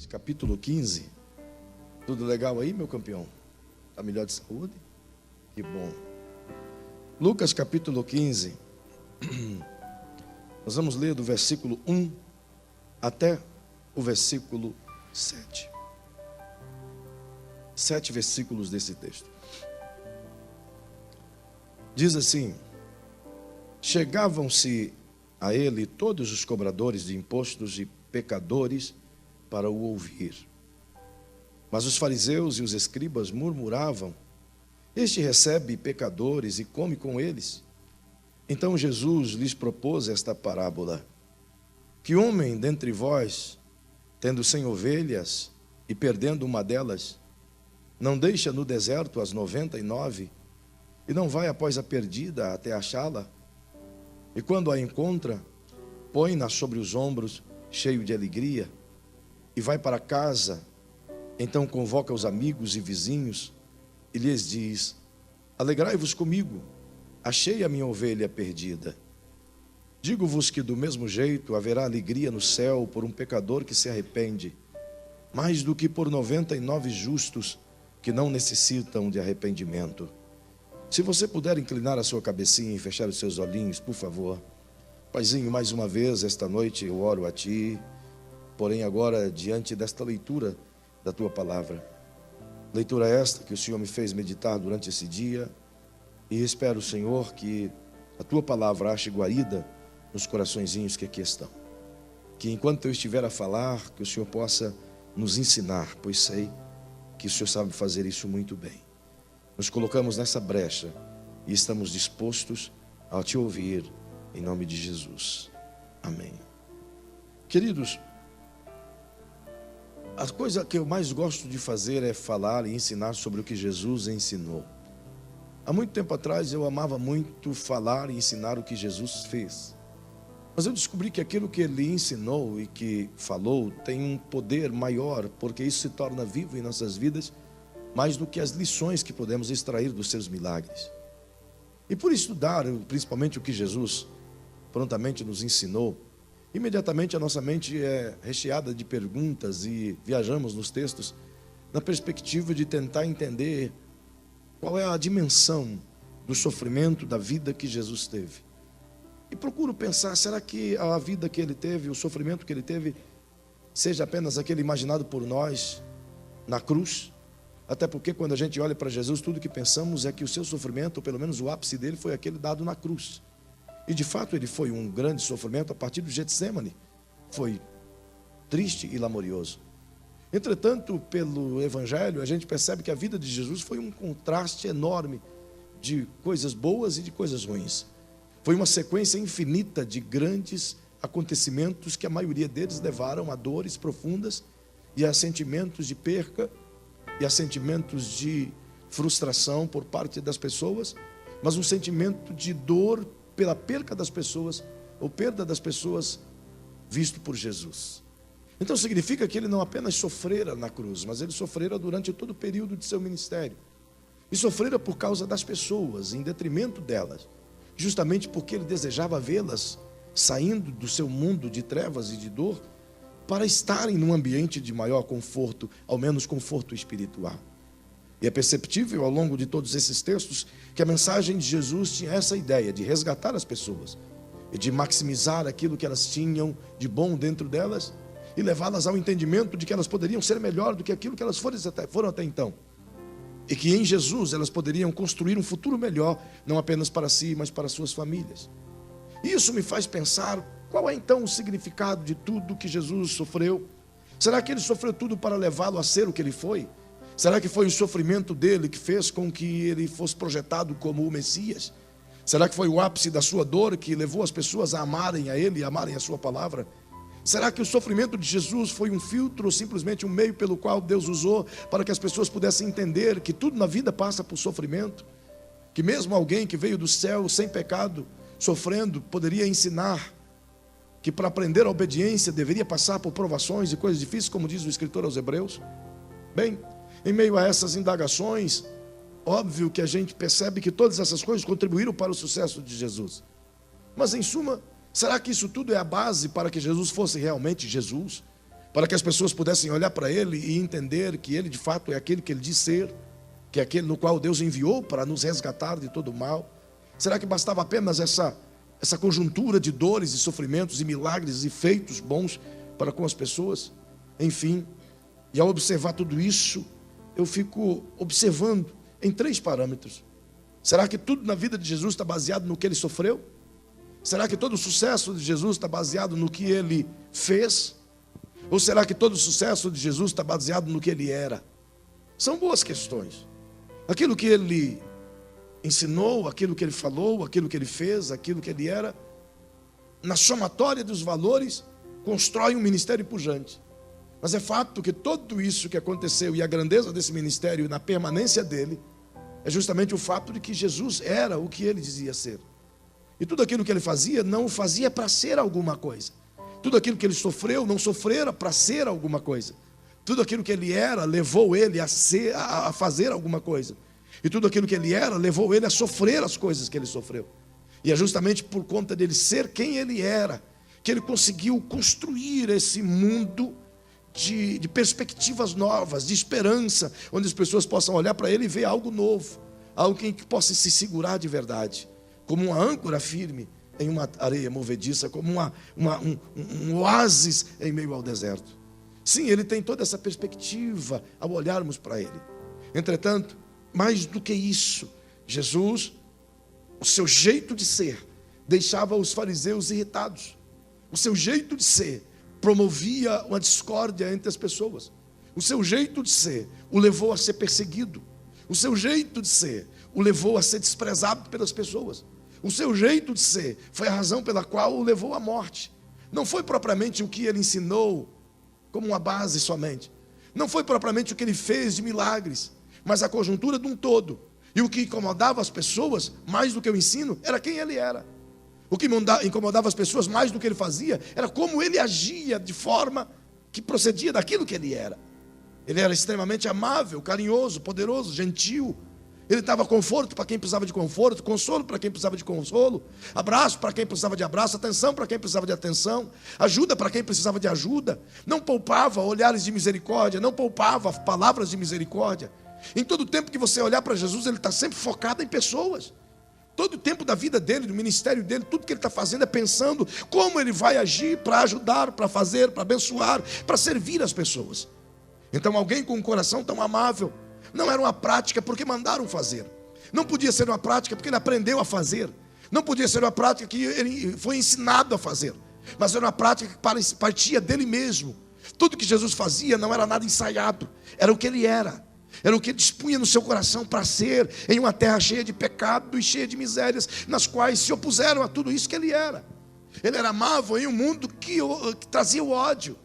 Lucas, capítulo 15. Tudo legal aí, meu campeão? Está melhor de saúde? Que bom. Lucas, capítulo 15. Nós vamos ler do versículo 1 até o versículo 7. 7 versículos desse texto. Diz assim: chegavam-se a ele todos os cobradores de impostos e pecadores para o ouvir. Mas os fariseus e os escribas murmuravam: este recebe pecadores e come com eles. Então Jesus lhes propôs esta parábola: que homem dentre vós, tendo 100 ovelhas e perdendo uma delas, não deixa no deserto as 99 e não vai após a perdida até achá-la? E quando a encontra, põe-na sobre os ombros, cheio de alegria, e vai para casa. Então convoca os amigos e vizinhos e lhes diz: alegrai-vos comigo, achei a minha ovelha perdida. Digo-vos que do mesmo jeito haverá alegria no céu por um pecador que se arrepende, mais do que por 99 justos que não necessitam de arrependimento. Se você puder inclinar a sua cabecinha e fechar os seus olhinhos, por favor. Paizinho, mais uma vez, esta noite eu oro a Ti, porém agora diante desta leitura da Tua Palavra. Leitura esta que o Senhor me fez meditar durante esse dia, e espero, Senhor, que a Tua Palavra ache guarida nos coraçõezinhos que aqui estão. Que enquanto eu estiver a falar, que o Senhor possa nos ensinar, pois sei que o Senhor sabe fazer isso muito bem. Nos colocamos nessa brecha e estamos dispostos a Te ouvir, em nome de Jesus. Amém. Queridos, a coisa que eu mais gosto de fazer é falar e ensinar sobre o que Jesus ensinou. Há muito tempo atrás eu amava muito falar e ensinar o que Jesus fez. Mas eu descobri que aquilo que Ele ensinou e que falou tem um poder maior, porque isso se torna vivo em nossas vidas, mais do que as lições que podemos extrair dos seus milagres. E por estudar, principalmente o que Jesus prontamente nos ensinou, imediatamente a nossa mente é recheada de perguntas e viajamos nos textos na perspectiva de tentar entender qual é a dimensão do sofrimento da vida que Jesus teve. E procuro pensar, será que a vida que Ele teve, o sofrimento que Ele teve, seja apenas aquele imaginado por nós na cruz? Até porque quando a gente olha para Jesus, tudo que pensamos é que o seu sofrimento, ou pelo menos o ápice dele, foi aquele dado na cruz. E de fato ele foi um grande sofrimento a partir do Getsemane. Foi triste e laborioso. Entretanto, pelo Evangelho, a gente percebe que a vida de Jesus foi um contraste enorme de coisas boas e de coisas ruins. Foi uma sequência infinita de grandes acontecimentos que a maioria deles levaram a dores profundas e a sentimentos de perca e a sentimentos de frustração por parte das pessoas, mas um sentimento de dor pela perca das pessoas, ou perda das pessoas, visto por Jesus. Então significa que Ele não apenas sofrera na cruz, mas Ele sofrera durante todo o período de seu ministério. E sofrera por causa das pessoas, em detrimento delas, justamente porque Ele desejava vê-las saindo do seu mundo de trevas e de dor, para estarem num ambiente de maior conforto, ao menos conforto espiritual. E é perceptível ao longo de todos esses textos que a mensagem de Jesus tinha essa ideia de resgatar as pessoas e de maximizar aquilo que elas tinham de bom dentro delas e levá-las ao entendimento de que elas poderiam ser melhor do que aquilo que elas foram até então. E que em Jesus elas poderiam construir um futuro melhor, não apenas para si, mas para suas famílias. Isso me faz pensar: qual é então o significado de tudo que Jesus sofreu? Será que Ele sofreu tudo para levá-lo a ser o que Ele foi? Será que foi o sofrimento dele que fez com que Ele fosse projetado como o Messias? Será que foi o ápice da sua dor que levou as pessoas a amarem a Ele e amarem a sua palavra? Será que o sofrimento de Jesus foi um filtro ou simplesmente um meio pelo qual Deus usou para que as pessoas pudessem entender que tudo na vida passa por sofrimento? Que mesmo alguém que veio do céu sem pecado, sofrendo, poderia ensinar que para aprender a obediência deveria passar por provações e coisas difíceis, como diz o escritor aos Hebreus? Bem, em meio a essas indagações, óbvio que a gente percebe que todas essas coisas contribuíram para o sucesso de Jesus. Mas em suma, será que isso tudo é a base para que Jesus fosse realmente Jesus? para que as pessoas pudessem olhar para ele e entender que ele de fato é aquele que ele diz ser, que é aquele no qual Deus enviou para nos resgatar de todo o mal? Será que bastava apenas essa conjuntura de dores e sofrimentos e milagres e feitos bons para com as pessoas? Enfim, e ao observar tudo isso, eu fico observando em 3 parâmetros. Será que tudo na vida de Jesus está baseado no que ele sofreu? Será que todo o sucesso de Jesus está baseado no que ele fez? Ou será que todo o sucesso de Jesus está baseado no que ele era? São boas questões. Aquilo que ele ensinou, aquilo que ele falou, aquilo que ele fez, aquilo que ele era, na somatória dos valores, constrói um ministério pujante. Mas é fato que tudo isso que aconteceu e a grandeza desse ministério na permanência dele, é justamente o fato de que Jesus era o que ele dizia ser. E tudo aquilo que ele fazia, não o fazia para ser alguma coisa. Tudo aquilo que ele sofreu, não sofrera para ser alguma coisa. Tudo aquilo que ele era, levou ele a fazer alguma coisa. E tudo aquilo que ele era, levou ele a sofrer as coisas que ele sofreu. E é justamente por conta dele ser quem ele era, que ele conseguiu construir esse mundo de perspectivas novas, de esperança, onde as pessoas possam olhar para ele e ver algo novo, algo em que possa se segurar de verdade, como uma âncora firme em uma areia movediça, como um oásis em meio ao deserto. Sim, ele tem toda essa perspectiva ao olharmos para ele. Entretanto, mais do que isso, Jesus, o seu jeito de ser, deixava os fariseus irritados. O seu jeito de ser promovia uma discórdia entre as pessoas. O seu jeito de ser o levou a ser perseguido. O seu jeito de ser o levou a ser desprezado pelas pessoas. O seu jeito de ser foi a razão pela qual o levou à morte. Não foi propriamente o que ele ensinou como uma base somente. Não foi propriamente o que ele fez de milagres, mas a conjuntura de um todo. E o que incomodava as pessoas, mais do que o ensino, era quem ele era. O que incomodava as pessoas mais do que ele fazia, era como ele agia de forma que procedia daquilo que ele era. Ele era extremamente amável, carinhoso, poderoso, gentil. Ele dava conforto para quem precisava de conforto, consolo para quem precisava de consolo, abraço para quem precisava de abraço, atenção para quem precisava de atenção, ajuda para quem precisava de ajuda. Não poupava olhares de misericórdia, não poupava palavras de misericórdia. Em todo o tempo que você olhar para Jesus, ele está sempre focado em pessoas. Todo o tempo da vida dele, do ministério dele, tudo que ele está fazendo é pensando como ele vai agir para ajudar, para fazer, para abençoar, para servir as pessoas. Então alguém com um coração tão amável, não era uma prática porque mandaram fazer. Não podia ser uma prática porque ele aprendeu a fazer. Não podia ser uma prática que ele foi ensinado a fazer. Mas era uma prática que partia dele mesmo. Tudo que Jesus fazia não era nada ensaiado. Era o que ele era. Era o que ele dispunha no seu coração para ser em uma terra cheia de pecado e cheia de misérias, nas quais se opuseram a tudo isso que ele era. Ele era amável em um mundo que trazia o ódio.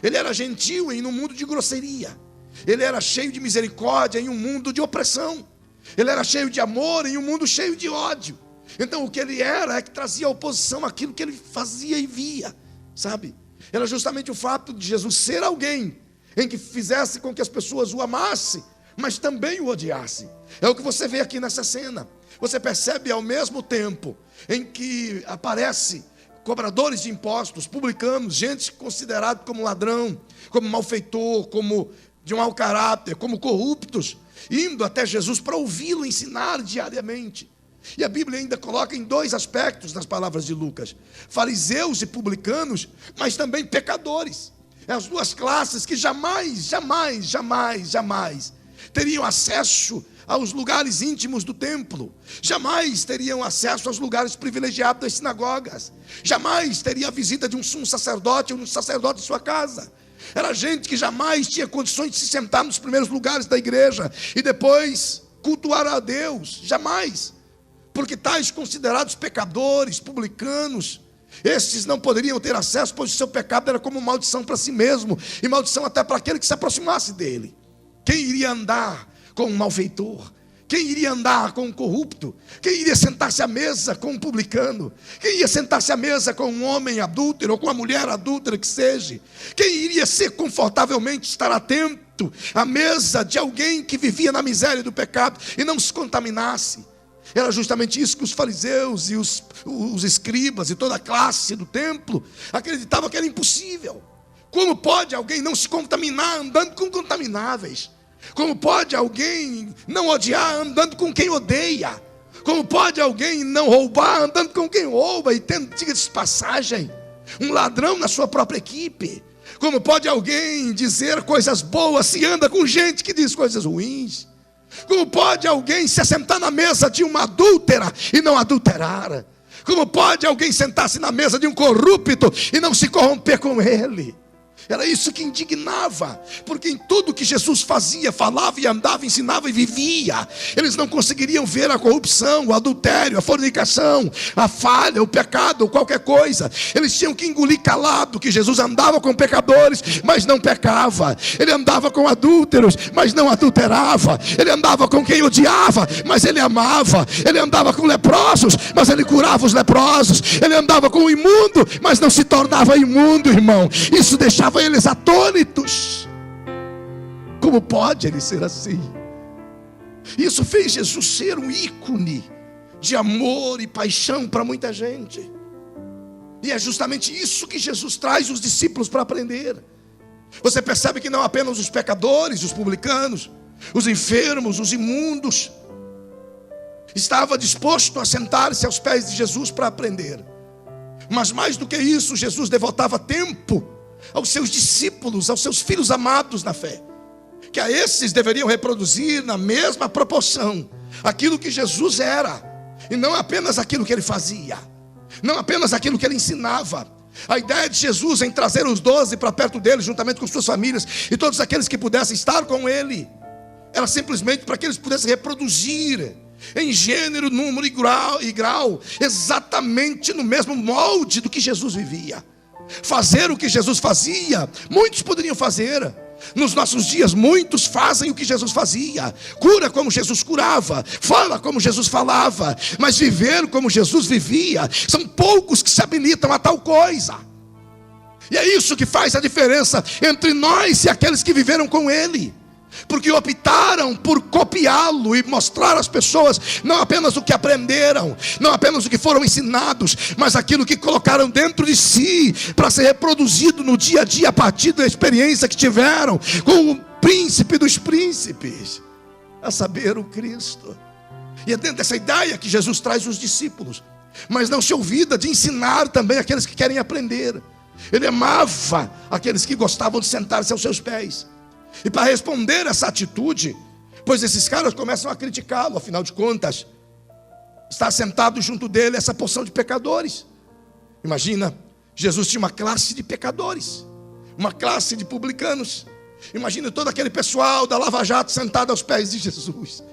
Ele era gentil em um mundo de grosseria. Ele era cheio de misericórdia em um mundo de opressão. Ele era cheio de amor em um mundo cheio de ódio. Então o que ele era é que trazia oposição àquilo que ele fazia e via, sabe? Era justamente o fato de Jesus ser alguém em que fizesse com que as pessoas o amassem, mas também o odiassem. É o que você vê aqui nessa cena. Você percebe ao mesmo tempo em que aparece cobradores de impostos, publicanos, gente considerada como ladrão, como malfeitor, como de um mau caráter, como corruptos, indo até Jesus para ouvi-lo ensinar diariamente. E a Bíblia ainda coloca em 2 aspectos nas palavras de Lucas: fariseus e publicanos, mas também pecadores. As 2 classes que jamais teriam acesso aos lugares íntimos do templo, jamais teriam acesso aos lugares privilegiados das sinagogas, jamais teria a visita de um sumo sacerdote ou um sacerdote em sua casa. Era gente que jamais tinha condições de se sentar nos primeiros lugares da igreja e depois cultuar a Deus, jamais. Porque tais considerados pecadores, publicanos, estes não poderiam ter acesso, pois o seu pecado era como maldição para si mesmo, e maldição até para aquele que se aproximasse dele. Quem iria andar com um malfeitor? Quem iria andar com um corrupto? Quem iria sentar-se à mesa com um publicano? Quem iria sentar-se à mesa com um homem adúltero, ou com uma mulher adúltera que seja? Quem iria ser confortavelmente estar atento à mesa de alguém que vivia na miséria do pecado e não se contaminasse? Era justamente isso que os fariseus e os escribas e toda a classe do templo acreditavam que era impossível. Como pode alguém não se contaminar andando com contamináveis? Como pode alguém não odiar andando com quem odeia? Como pode alguém não roubar andando com quem rouba e tendo, diga-se de passagem, um ladrão na sua própria equipe? Como pode alguém dizer coisas boas se anda com gente que diz coisas ruins? Como pode alguém se assentar na mesa de uma adúltera e não adulterar? Como pode alguém sentar-se na mesa de um corrupto e não se corromper com ele? Era isso que indignava, porque em tudo que Jesus fazia, falava e andava, ensinava e vivia, eles não conseguiriam ver a corrupção, o adultério, a fornicação, a falha, o pecado, qualquer coisa. Eles tinham que engolir calado que Jesus andava com pecadores, mas não pecava. Ele andava com adúlteros, mas não adulterava. Ele andava com quem odiava, mas ele amava. Ele andava com leprosos, mas ele curava os leprosos. Ele andava com o imundo, mas não se tornava imundo, irmão. Isso deixava eles atônitos. Como pode ele ser assim? Isso fez Jesus ser um ícone de amor e paixão para muita gente. E é justamente isso que Jesus traz os discípulos para aprender. Você percebe que não apenas os pecadores, os publicanos, os enfermos, os imundos, estava disposto a sentar-se aos pés de Jesus para aprender. Mas mais do que isso, Jesus devotava tempo aos seus discípulos, aos seus filhos amados na fé, que a esses deveriam reproduzir na mesma proporção aquilo que Jesus era, e não apenas aquilo que ele fazia, não apenas aquilo que ele ensinava. A ideia de Jesus em trazer os 12 para perto dele, juntamente com suas famílias e todos aqueles que pudessem estar com ele, era simplesmente para que eles pudessem reproduzir em gênero, número e grau, exatamente no mesmo molde do que Jesus vivia. Fazer o que Jesus fazia, muitos poderiam fazer. Nos nossos dias, muitos fazem o que Jesus fazia. Cura como Jesus curava, fala como Jesus falava. Mas viver como Jesus vivia, são poucos que se habilitam a tal coisa. E é isso que faz a diferença entre nós e aqueles que viveram com Ele, porque optaram por copiá-lo e mostrar às pessoas não apenas o que aprenderam, não apenas o que foram ensinados, mas aquilo que colocaram dentro de si para ser reproduzido no dia a dia a partir da experiência que tiveram com o príncipe dos príncipes, a saber, o Cristo. E é dentro dessa ideia que Jesus traz os discípulos, mas não se olvida de ensinar também aqueles que querem aprender. Ele amava aqueles que gostavam de sentar-se aos seus pés. E para responder essa atitude, pois esses caras começam a criticá-lo, afinal de contas, está sentado junto dele essa porção de pecadores. Imagina, Jesus tinha uma classe de pecadores, uma classe de publicanos. Imagina todo aquele pessoal da Lava Jato sentado aos pés de Jesus.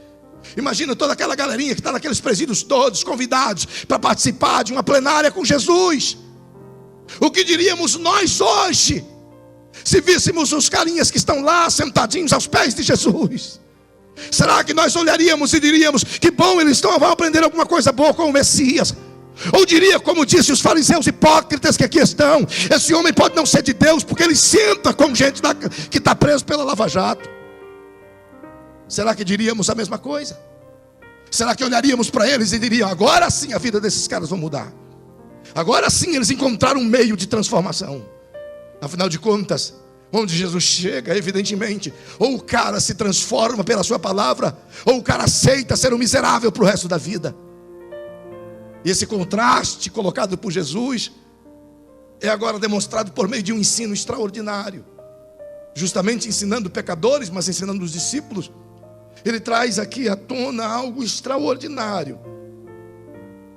Imagina toda aquela galerinha que está naqueles presídios todos, convidados para participar de uma plenária com Jesus. O que diríamos nós hoje, se víssemos os carinhas que estão lá sentadinhos aos pés de Jesus? Será que nós olharíamos e diríamos: que bom, eles vão aprender alguma coisa boa com o Messias? Ou diria, como disse os fariseus hipócritas que aqui estão: esse homem pode não ser de Deus, porque ele senta com gente que está preso pela Lava Jato? Será que diríamos a mesma coisa? Será que olharíamos para eles e diríamos: agora sim a vida desses caras vai mudar, agora sim eles encontraram um meio de transformação? Afinal de contas, onde Jesus chega, evidentemente, ou o cara se transforma pela sua palavra, ou o cara aceita ser um miserável para o resto da vida. E esse contraste colocado por Jesus é agora demonstrado por meio de um ensino extraordinário, justamente ensinando pecadores, mas ensinando os discípulos. Ele traz aqui à tona algo extraordinário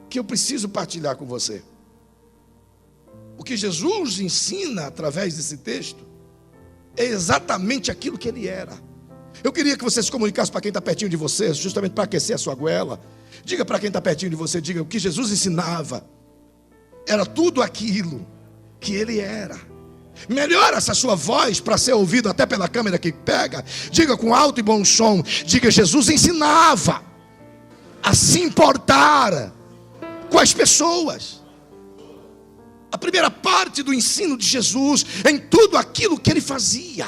que eu preciso partilhar com você. O que Jesus ensina através desse texto é exatamente aquilo que ele era. Eu queria que você se comunicasse para quem está pertinho de você, justamente para aquecer a sua goela. Diga para quem está pertinho de você, diga: o que Jesus ensinava era tudo aquilo que ele era. Melhora essa sua voz para ser ouvido até pela câmera que pega. Diga com alto e bom som, diga: Jesus ensinava a se importar com as pessoas. A primeira parte do ensino de Jesus, em tudo aquilo que ele fazia,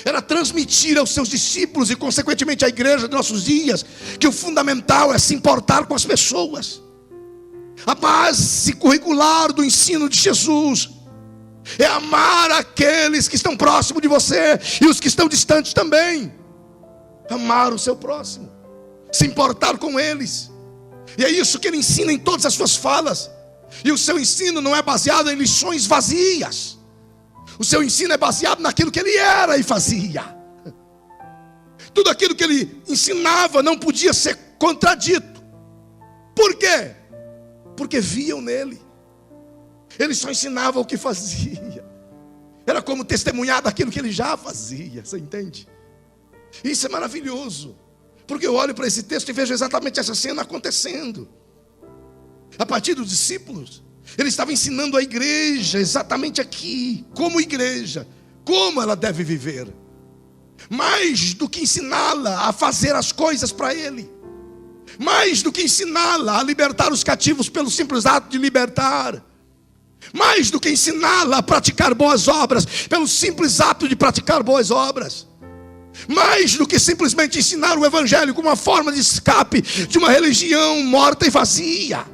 era transmitir aos seus discípulos e consequentemente à igreja de nossos dias, que o fundamental é se importar com as pessoas. A base curricular do ensino de Jesus é amar aqueles que estão próximos de você e os que estão distantes também. Amar o seu próximo, se importar com eles. E é isso que ele ensina em todas as suas falas. E o seu ensino não é baseado em lições vazias. O seu ensino é baseado naquilo que ele era e fazia. Tudo aquilo que ele ensinava não podia ser contradito. Por quê? Porque viam nele. Ele só ensinava o que fazia. Era como testemunhar daquilo que ele já fazia. Você entende? Isso é maravilhoso. Porque eu olho para esse texto e vejo exatamente essa cena acontecendo. A partir dos discípulos, ele estava ensinando a igreja exatamente aqui, como igreja, como ela deve viver. Mais do que ensiná-la a fazer as coisas para ele, mais do que ensiná-la a libertar os cativos pelo simples ato de libertar, mais do que ensiná-la a praticar boas obras pelo simples ato de praticar boas obras, mais do que simplesmente ensinar o evangelho como uma forma de escape de uma religião morta e vazia.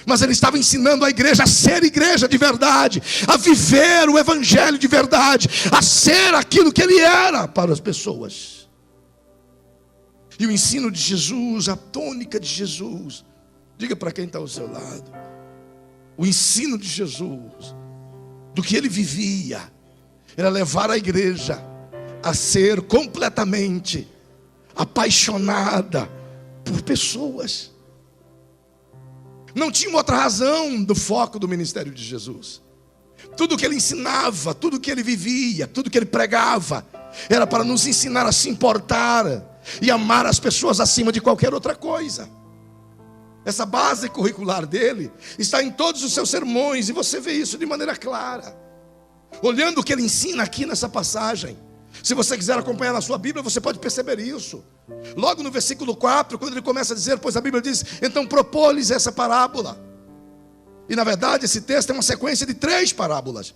Mas ele estava ensinando a igreja a ser igreja de verdade, a viver o evangelho de verdade, a ser aquilo que ele era para as pessoas. E o ensino de Jesus, a tônica de Jesus, diga para quem está ao seu lado, o ensino de Jesus, do que ele vivia, era levar a igreja a ser completamente apaixonada por pessoas. Não tinha outra razão do foco do ministério de Jesus. Tudo que ele ensinava, tudo que ele vivia, tudo que ele pregava, era para nos ensinar a se importar e amar as pessoas acima de qualquer outra coisa. Essa base curricular dele está em todos os seus sermões, e você vê isso de maneira clara. Olhando o que ele ensina aqui nessa passagem, se você quiser acompanhar na sua Bíblia, você pode perceber isso. Logo no versículo 4, quando ele começa a dizer, pois a Bíblia diz, então propôs-lhes essa parábola. E na verdade esse texto é uma sequência de 3 parábolas,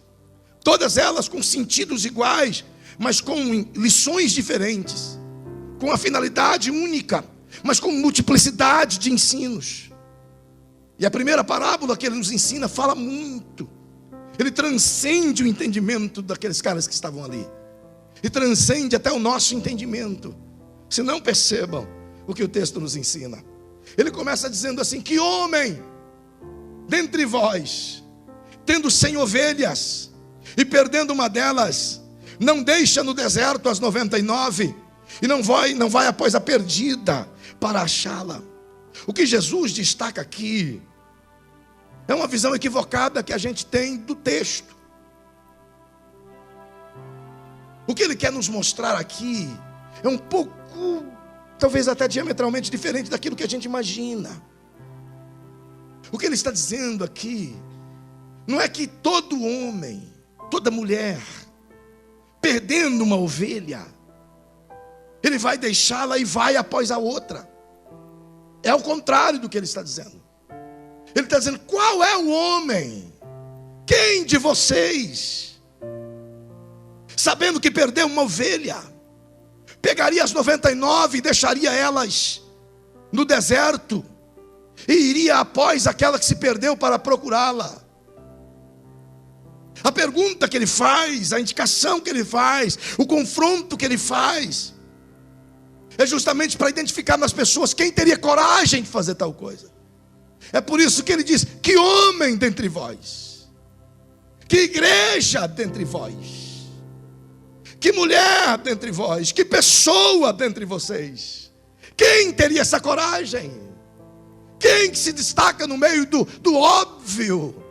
todas elas com sentidos iguais, mas com lições diferentes, com a finalidade única, mas com multiplicidade de ensinos. E a primeira parábola que ele nos ensina fala muito. Ele transcende o entendimento daqueles caras que estavam ali, e transcende até o nosso entendimento. Se não percebam o que o texto nos ensina. Ele começa dizendo assim: que homem dentre vós, tendo 100 ovelhas e perdendo uma delas, não deixa no deserto as 99 e não vai após a perdida para achá-la? O que Jesus destaca aqui é uma visão equivocada que a gente tem do texto. O que ele quer nos mostrar aqui é um pouco, talvez até diametralmente diferente daquilo que a gente imagina. O que ele está dizendo aqui não é que todo homem, toda mulher, perdendo uma ovelha, ele vai deixá-la e vai após a outra. É ao contrário do que ele está dizendo. Ele está dizendo: qual é o homem? Quem de vocês, sabendo que perdeu uma ovelha, pegaria as 99 e deixaria elas no deserto e iria após aquela que se perdeu para procurá-la? A pergunta que ele faz, a indicação que ele faz, o confronto que ele faz, é justamente para identificar nas pessoas quem teria coragem de fazer tal coisa. É por isso que ele diz: que homem dentre vós, que igreja dentre vós, que mulher dentre vós, que pessoa dentre vocês, quem teria essa coragem? Quem se destaca no meio do óbvio,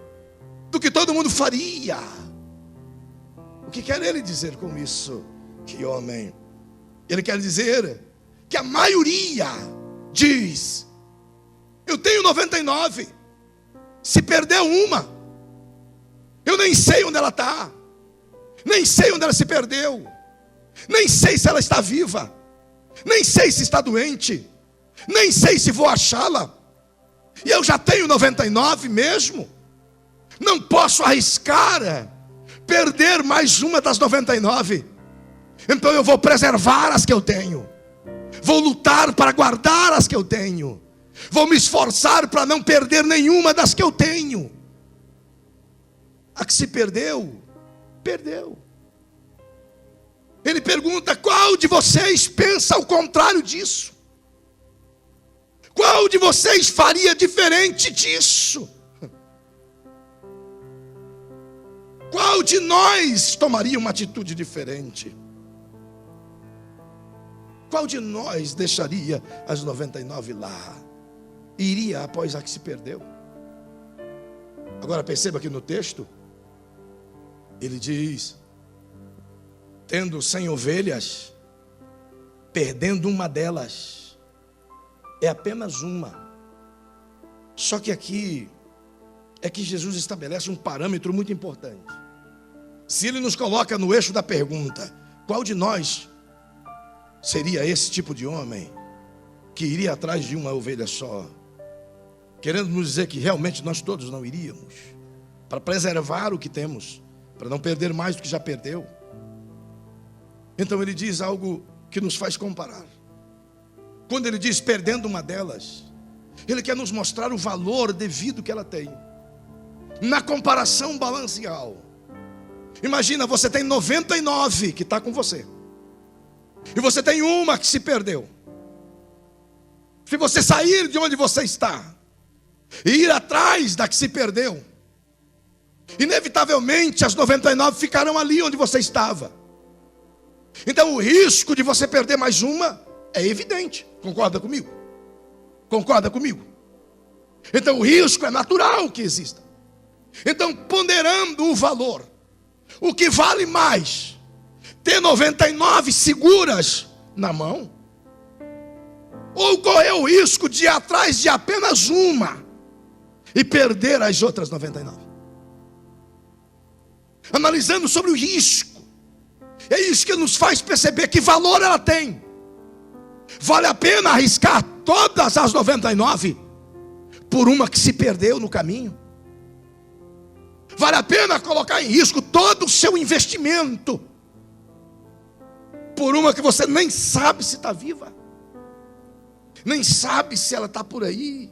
do que todo mundo faria? O que quer ele dizer com isso? Que homem? Ele quer dizer que a maioria diz: eu tenho 99, se perdeu uma, eu nem sei onde ela está, nem sei onde ela se perdeu, nem sei se ela está viva, nem sei se está doente, nem sei se vou achá-la, e eu já tenho 99 mesmo. Não posso arriscar perder mais uma das 99. Então eu vou preservar as que eu tenho, vou lutar para guardar as que eu tenho, vou me esforçar para não perder nenhuma das que eu tenho. A que se perdeu, perdeu. Ele pergunta: qual de vocês pensa ao contrário disso? Qual de vocês faria diferente disso? Qual de nós tomaria uma atitude diferente? Qual de nós deixaria as 99 lá e iria após a que se perdeu? Agora perceba que no texto ele diz: tendo 100 ovelhas, perdendo uma delas. É apenas uma. Só que aqui é que Jesus estabelece um parâmetro muito importante. Se ele nos coloca no eixo da pergunta: qual de nós seria esse tipo de homem que iria atrás de uma ovelha só? Querendo nos dizer que realmente nós todos não iríamos, para preservar o que temos, para não perder mais do que já perdeu. Então ele diz algo que nos faz comparar. Quando ele diz perdendo uma delas, ele quer nos mostrar o valor devido que ela tem, na comparação balanceal. Imagina, você tem 99 que está com você, e você tem uma que se perdeu. Se você sair de onde você está e ir atrás da que se perdeu, inevitavelmente as 99 ficarão ali onde você estava. Então o risco de você perder mais uma é evidente. Concorda comigo? Concorda comigo? Então o risco é natural que exista. Então, ponderando o valor, o que vale mais? Ter 99 seguras na mão, ou correr o risco de ir atrás de apenas uma e perder as outras 99? Analisando sobre o risco, é isso que nos faz perceber que valor ela tem. Vale a pena arriscar todas as 99 por uma que se perdeu no caminho? Vale a pena colocar em risco todo o seu investimento por uma que você nem sabe se está viva, nem sabe se ela está por aí?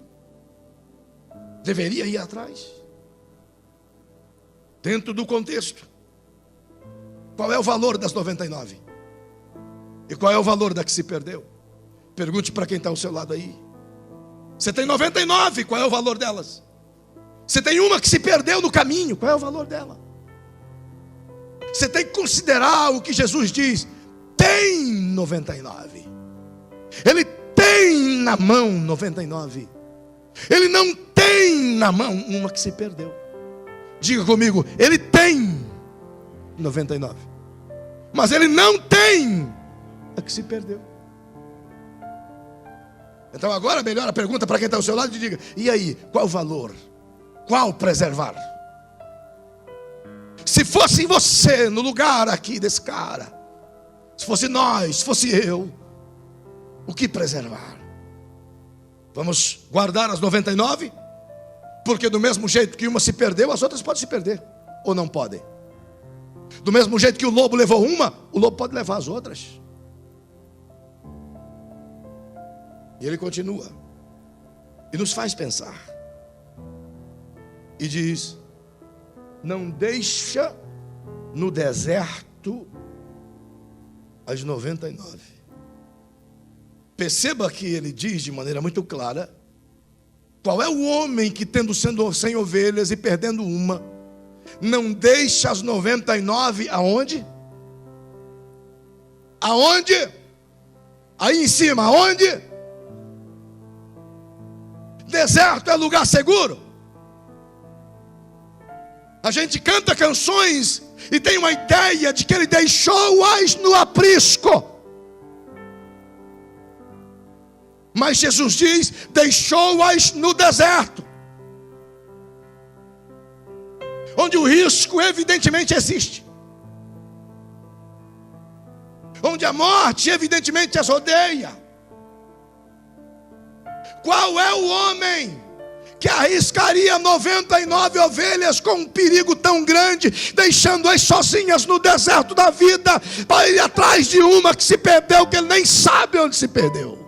Deveria ir atrás. Dentro do contexto, qual é o valor das 99? E qual é o valor da que se perdeu? Pergunte para quem está ao seu lado aí. Você tem 99, qual é o valor delas? Você tem uma que se perdeu no caminho, qual é o valor dela? Você tem que considerar o que Jesus diz: tem 99. Ele tem na mão 99. Ele não tem na mão uma que se perdeu. Diga comigo: ele tem 99, mas ele não tem a que se perdeu. Então agora melhor a pergunta para quem está ao seu lado e diga: e aí, qual o valor? Qual preservar? Se fosse você no lugar aqui desse cara, se fosse nós, se fosse eu, o que preservar? Vamos guardar as 99? Porque do mesmo jeito que uma se perdeu, as outras podem se perder, ou não podem? Do mesmo jeito que o lobo levou uma, o lobo pode levar as outras. E ele continua e nos faz pensar. E diz: não deixa no deserto as 99. Perceba que ele diz de maneira muito clara qual é o homem que, tendo sendo 100 ovelhas e perdendo uma, não deixa as 99 aonde? Aonde? Aí em cima, aonde? Deserto é lugar seguro? A gente canta canções e tem uma ideia de que ele deixou-as no aprisco. Mas Jesus diz: deixou-as no deserto, onde o risco evidentemente existe, onde a morte evidentemente as rodeia. Qual é o homem que arriscaria 99 ovelhas com um perigo tão grande, deixando-as sozinhas no deserto da vida, para ir atrás de uma que se perdeu, que ele nem sabe onde se perdeu?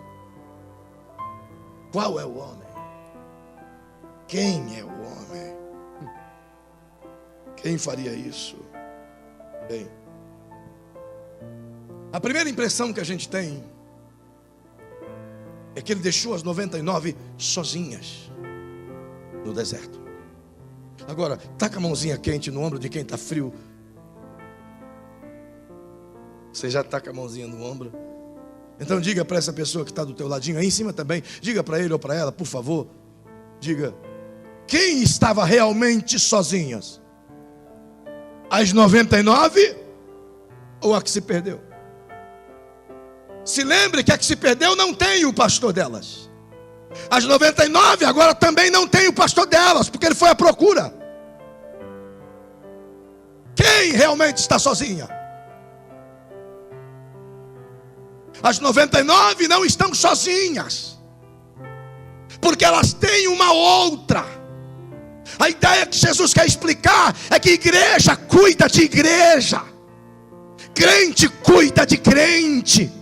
Qual é o homem? Quem é o homem? Quem faria isso? Bem, a primeira impressão que a gente tem é que ele deixou as 99 sozinhas no deserto. Agora, taca a mãozinha quente no ombro de quem está frio. Você já taca a mãozinha no ombro? Então diga para essa pessoa que está do teu ladinho, aí em cima também, diga para ele ou para ela, por favor. Diga, quem estava realmente sozinhas? As 99 ou a que se perdeu? Se lembre que a que se perdeu não tem o pastor delas. As 99 agora também não tem o pastor delas, porque ele foi à procura. Quem realmente está sozinha? As 99 não estão sozinhas, porque elas têm uma outra. A ideia que Jesus quer explicar é que igreja cuida de igreja, crente cuida de crente,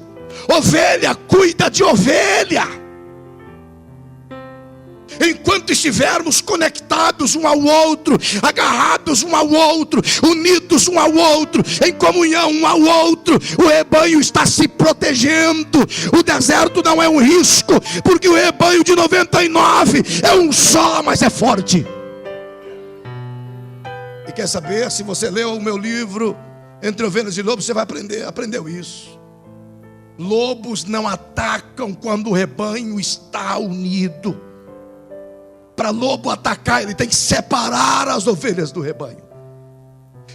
ovelha cuida de ovelha. Enquanto estivermos conectados um ao outro, agarrados um ao outro, unidos um ao outro, em comunhão um ao outro, o rebanho está se protegendo. O deserto não é um risco, porque o rebanho de 99 é um só, mas é forte. E quer saber? Se você leu o meu livro Entre Ovelhas e Lobos, você vai aprendeu isso. Lobos não atacam quando o rebanho está unido. Para lobo atacar, ele tem que separar as ovelhas do rebanho.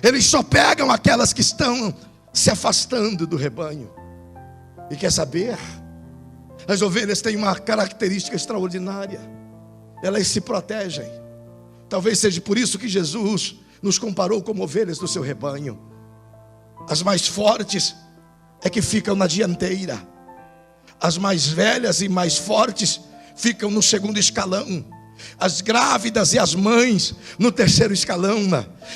Eles só pegam aquelas que estão se afastando do rebanho. E quer saber? As ovelhas têm uma característica extraordinária. Elas se protegem. Talvez seja por isso que Jesus nos comparou como ovelhas do seu rebanho. As mais fortes é que ficam na dianteira. As mais velhas e mais fortes ficam no segundo escalão. As grávidas e as mães no terceiro escalão.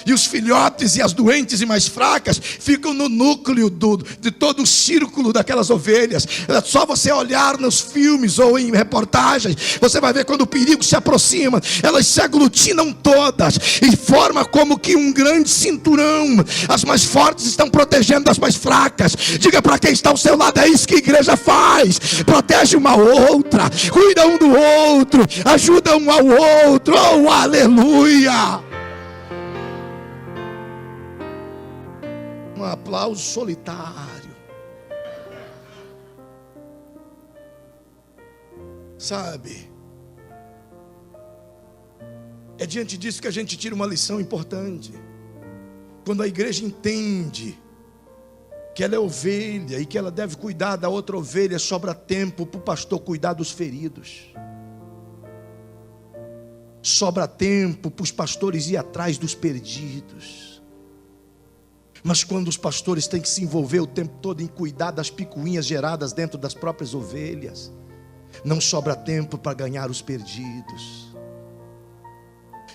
E os filhotes e as doentes e mais fracas ficam no núcleo de todo o círculo daquelas ovelhas. É só você olhar nos filmes ou em reportagens, você vai ver quando o perigo se aproxima, elas se aglutinam todas e forma como que um grande cinturão. As mais fortes estão protegendo as mais fracas. Diga para quem está ao seu lado, é isso que a igreja faz. Protege uma outra, cuida um do outro, ajuda um ao outro. Oh, aleluia! Um aplauso solitário. Sabe? É diante disso que a gente tira uma lição importante. Quando a igreja entende que ela é ovelha e que ela deve cuidar da outra ovelha, sobra tempo para o pastor cuidar dos feridos. Sobra tempo para os pastores ir atrás dos perdidos. Mas quando os pastores têm que se envolver o tempo todo em cuidar das picuinhas geradas dentro das próprias ovelhas, não sobra tempo para ganhar os perdidos.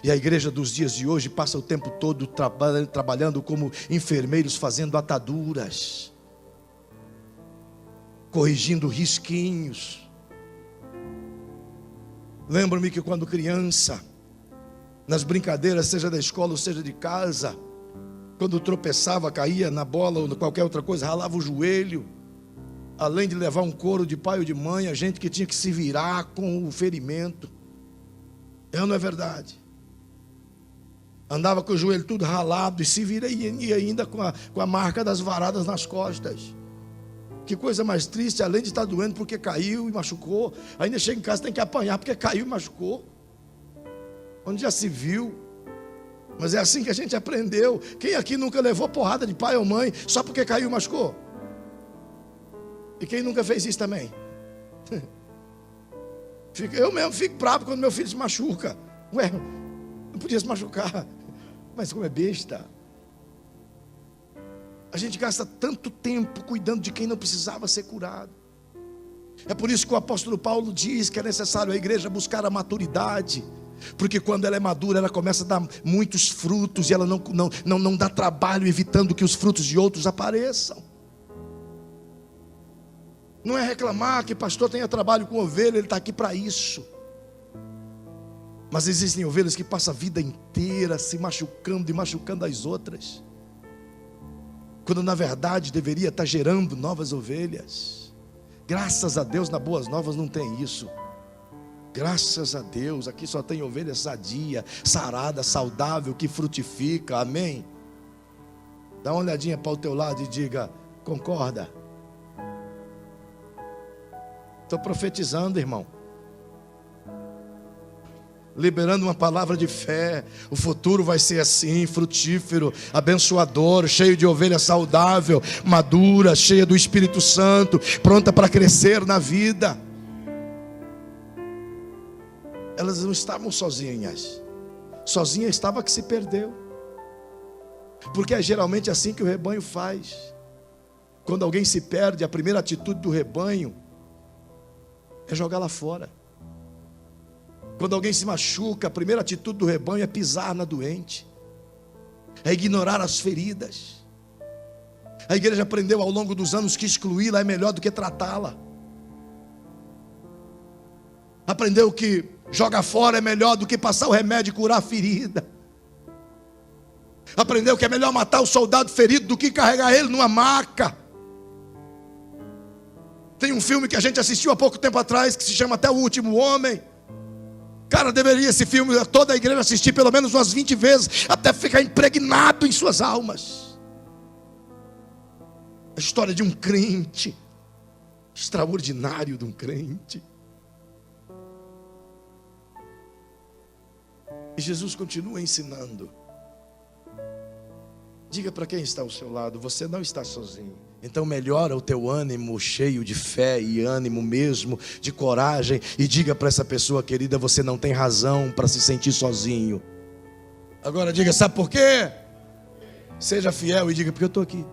E a igreja dos dias de hoje passa o tempo todo trabalhando como enfermeiros, fazendo ataduras, corrigindo risquinhos. Lembro-me que quando criança, nas brincadeiras, seja da escola ou seja de casa, quando tropeçava, caía na bola ou qualquer outra coisa, ralava o joelho. Além de levar um couro de pai ou de mãe, a gente que tinha que se virar com o ferimento. É ou não é verdade? Andava com o joelho tudo ralado e se vira e ainda com a marca das varadas nas costas. Que coisa mais triste, além de estar doendo porque caiu e machucou, ainda chega em casa e tem que apanhar porque caiu e machucou. Onde já se viu? Mas é assim que a gente aprendeu. Quem aqui nunca levou porrada de pai ou mãe só porque caiu e machucou? E quem nunca fez isso também? Eu mesmo fico bravo quando meu filho se machuca. Ué, não podia se machucar. Mas como é besta. A gente gasta tanto tempo cuidando de quem não precisava ser curado. É por isso que o apóstolo Paulo diz que é necessário a igreja buscar a maturidade. Porque quando ela é madura, ela começa a dar muitos frutos e ela não dá trabalho evitando que os frutos de outros apareçam. Não é reclamar que pastor tenha trabalho com ovelha, ele está aqui para isso. Mas existem ovelhas que passam a vida inteira se machucando e machucando as outras, quando na verdade deveria estar gerando novas ovelhas. Graças a Deus, na Boas Novas não tem isso. Graças a Deus, aqui só tem ovelha sadia, sarada, saudável, que frutifica, amém? Dá uma olhadinha para o teu lado e diga: concorda? Estou profetizando, irmão, liberando uma palavra de fé. O futuro vai ser assim, frutífero, abençoador, cheio de ovelha saudável, madura, cheia do Espírito Santo, pronta para crescer na vida. Elas não estavam sozinhas. Sozinha estava a que se perdeu. Porque é geralmente assim que o rebanho faz. Quando alguém se perde, a primeira atitude do rebanho é jogá-la fora. Quando alguém se machuca, a primeira atitude do rebanho é pisar na doente, é ignorar as feridas. A igreja aprendeu ao longo dos anos que excluí-la é melhor do que tratá-la. Aprendeu que jogar fora é melhor do que passar o remédio e curar a ferida. Aprendeu que é melhor matar o soldado ferido do que carregar ele numa maca. Tem um filme que a gente assistiu há pouco tempo atrás, que se chama Até o Último Homem. Cara, deveria esse filme toda a igreja assistir pelo menos umas 20 vezes, até ficar impregnado em suas almas. A história de um crente, extraordinário de um crente. E Jesus continua ensinando. Diga para quem está ao seu lado: você não está sozinho. Então melhora o teu ânimo, cheio de fé e ânimo mesmo, de coragem, e diga para essa pessoa querida: você não tem razão para se sentir sozinho. Agora diga: sabe por quê? Seja fiel e diga: porque eu estou aqui.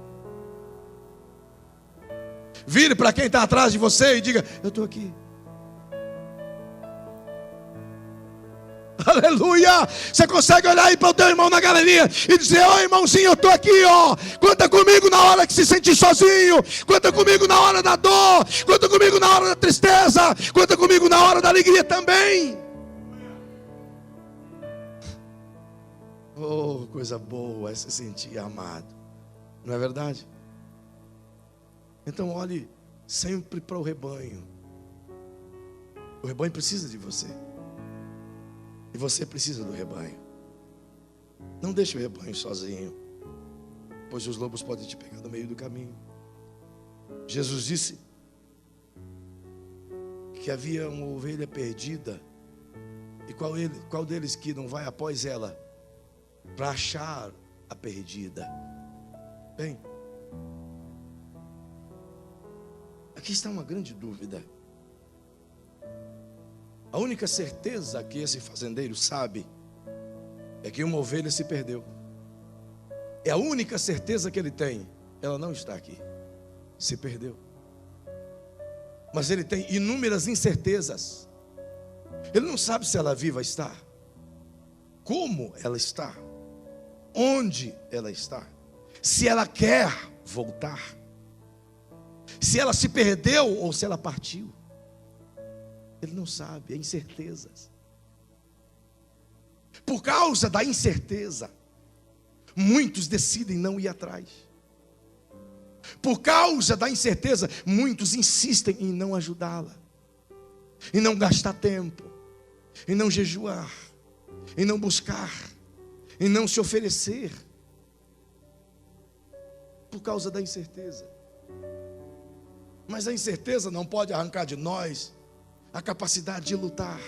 Vire para quem está atrás de você e diga: eu estou aqui. Aleluia! Você consegue olhar aí para o teu irmão na galeria e dizer: ô irmãozinho, eu estou aqui, ó. Conta comigo na hora que se sentir sozinho. Conta comigo na hora da dor. Conta comigo na hora da tristeza. Conta comigo na hora da alegria também. Oh, coisa boa é se sentir amado, não é verdade? Então olhe sempre para o rebanho. O rebanho precisa de você. E você precisa do rebanho. Não deixe o rebanho sozinho, pois os lobos podem te pegar no meio do caminho. Jesus disse que havia uma ovelha perdida. E qual deles que não vai após ela para achar a perdida? Bem, aqui está uma grande dúvida. A única certeza que esse fazendeiro sabe é que uma ovelha se perdeu. É a única certeza que ele tem. Ela não está aqui, se perdeu. Mas ele tem inúmeras incertezas. Ele não sabe se ela viva está, como ela está, onde ela está, se ela quer voltar, se ela se perdeu ou se ela partiu. Ele não sabe, é incertezas. Por causa da incerteza, muitos decidem não ir atrás. Por causa da incerteza, muitos insistem em não ajudá-la, em não gastar tempo, em não jejuar, em não buscar, em não se oferecer. Por causa da incerteza. Mas a incerteza não pode arrancar de nós a capacidade de lutar.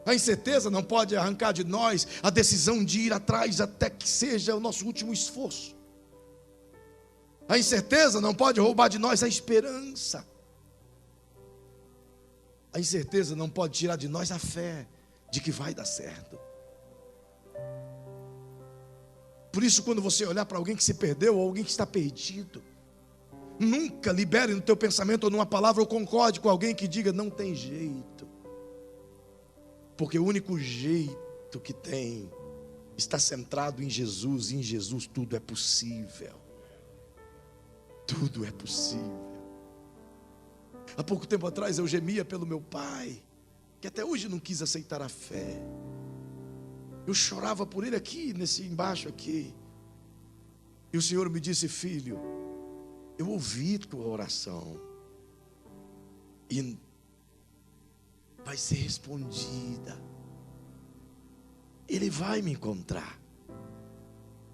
A incerteza não pode arrancar de nós a decisão de ir atrás até que seja o nosso último esforço. A incerteza não pode roubar de nós a esperança. A incerteza não pode tirar de nós a fé de que vai dar certo. Por isso, quando você olhar para alguém que se perdeu ou alguém que está perdido, nunca libere no teu pensamento ou numa palavra ou concorde com alguém que diga: não tem jeito. Porque o único jeito que tem está centrado em Jesus, e em Jesus tudo é possível. Tudo é possível. Há pouco tempo atrás eu gemia pelo meu pai, que até hoje não quis aceitar a fé. Eu chorava por ele aqui, embaixo aqui. E o Senhor me disse: filho, eu ouvi tua oração e vai ser respondida. Ele vai me encontrar.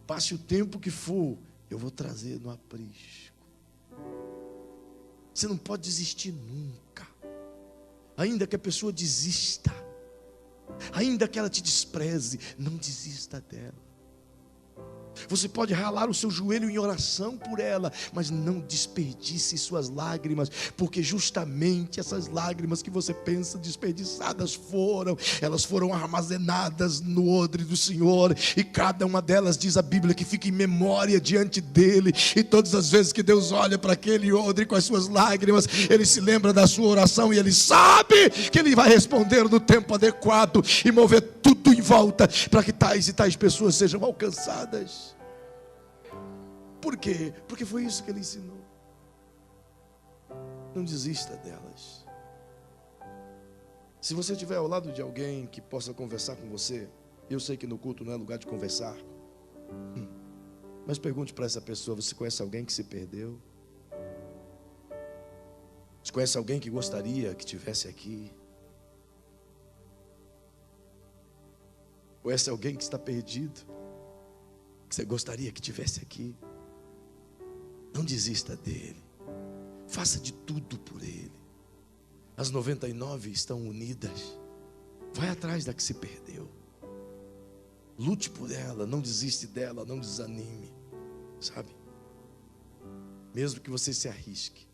Passe o tempo que for, eu vou trazer no aprisco. Você não pode desistir nunca. Ainda que a pessoa desista, ainda que ela te despreze, não desista dela. Você pode ralar o seu joelho em oração por ela, mas não desperdice suas lágrimas, porque justamente essas lágrimas que você pensa desperdiçadas elas foram armazenadas no odre do Senhor, e cada uma delas, diz a Bíblia, que fica em memória diante dele, e todas as vezes que Deus olha para aquele odre com as suas lágrimas, ele se lembra da sua oração, e ele sabe que ele vai responder no tempo adequado, e mover tudo em volta, para que tais e tais pessoas sejam alcançadas. Por quê? Porque foi isso que ele ensinou. Não desista delas. Se você estiver ao lado de alguém que possa conversar com você, eu sei que no culto não é lugar de conversar, mas pergunte para essa pessoa: você conhece alguém que se perdeu? Você conhece alguém que gostaria que estivesse aqui? Conhece alguém que está perdido, que você gostaria que estivesse aqui? Não desista dele. Faça de tudo por ele. As 99 estão unidas. Vai atrás da que se perdeu. Lute por ela, não desiste dela, não desanime. Sabe? Mesmo que você se arrisque,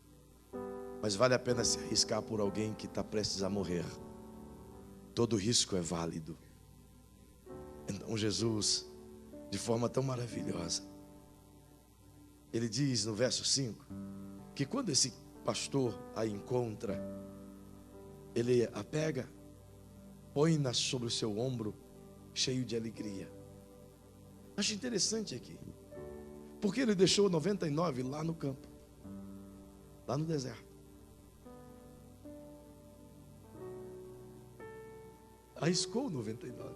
mas vale a pena se arriscar por alguém que está prestes a morrer. Todo risco é válido. Então Jesus, de forma tão maravilhosa, ele diz no verso 5, que quando esse pastor a encontra, ele a pega, põe-na sobre o seu ombro, cheio de alegria. Acho interessante aqui, porque ele deixou 99 lá no campo, lá no deserto. Arriscou 99,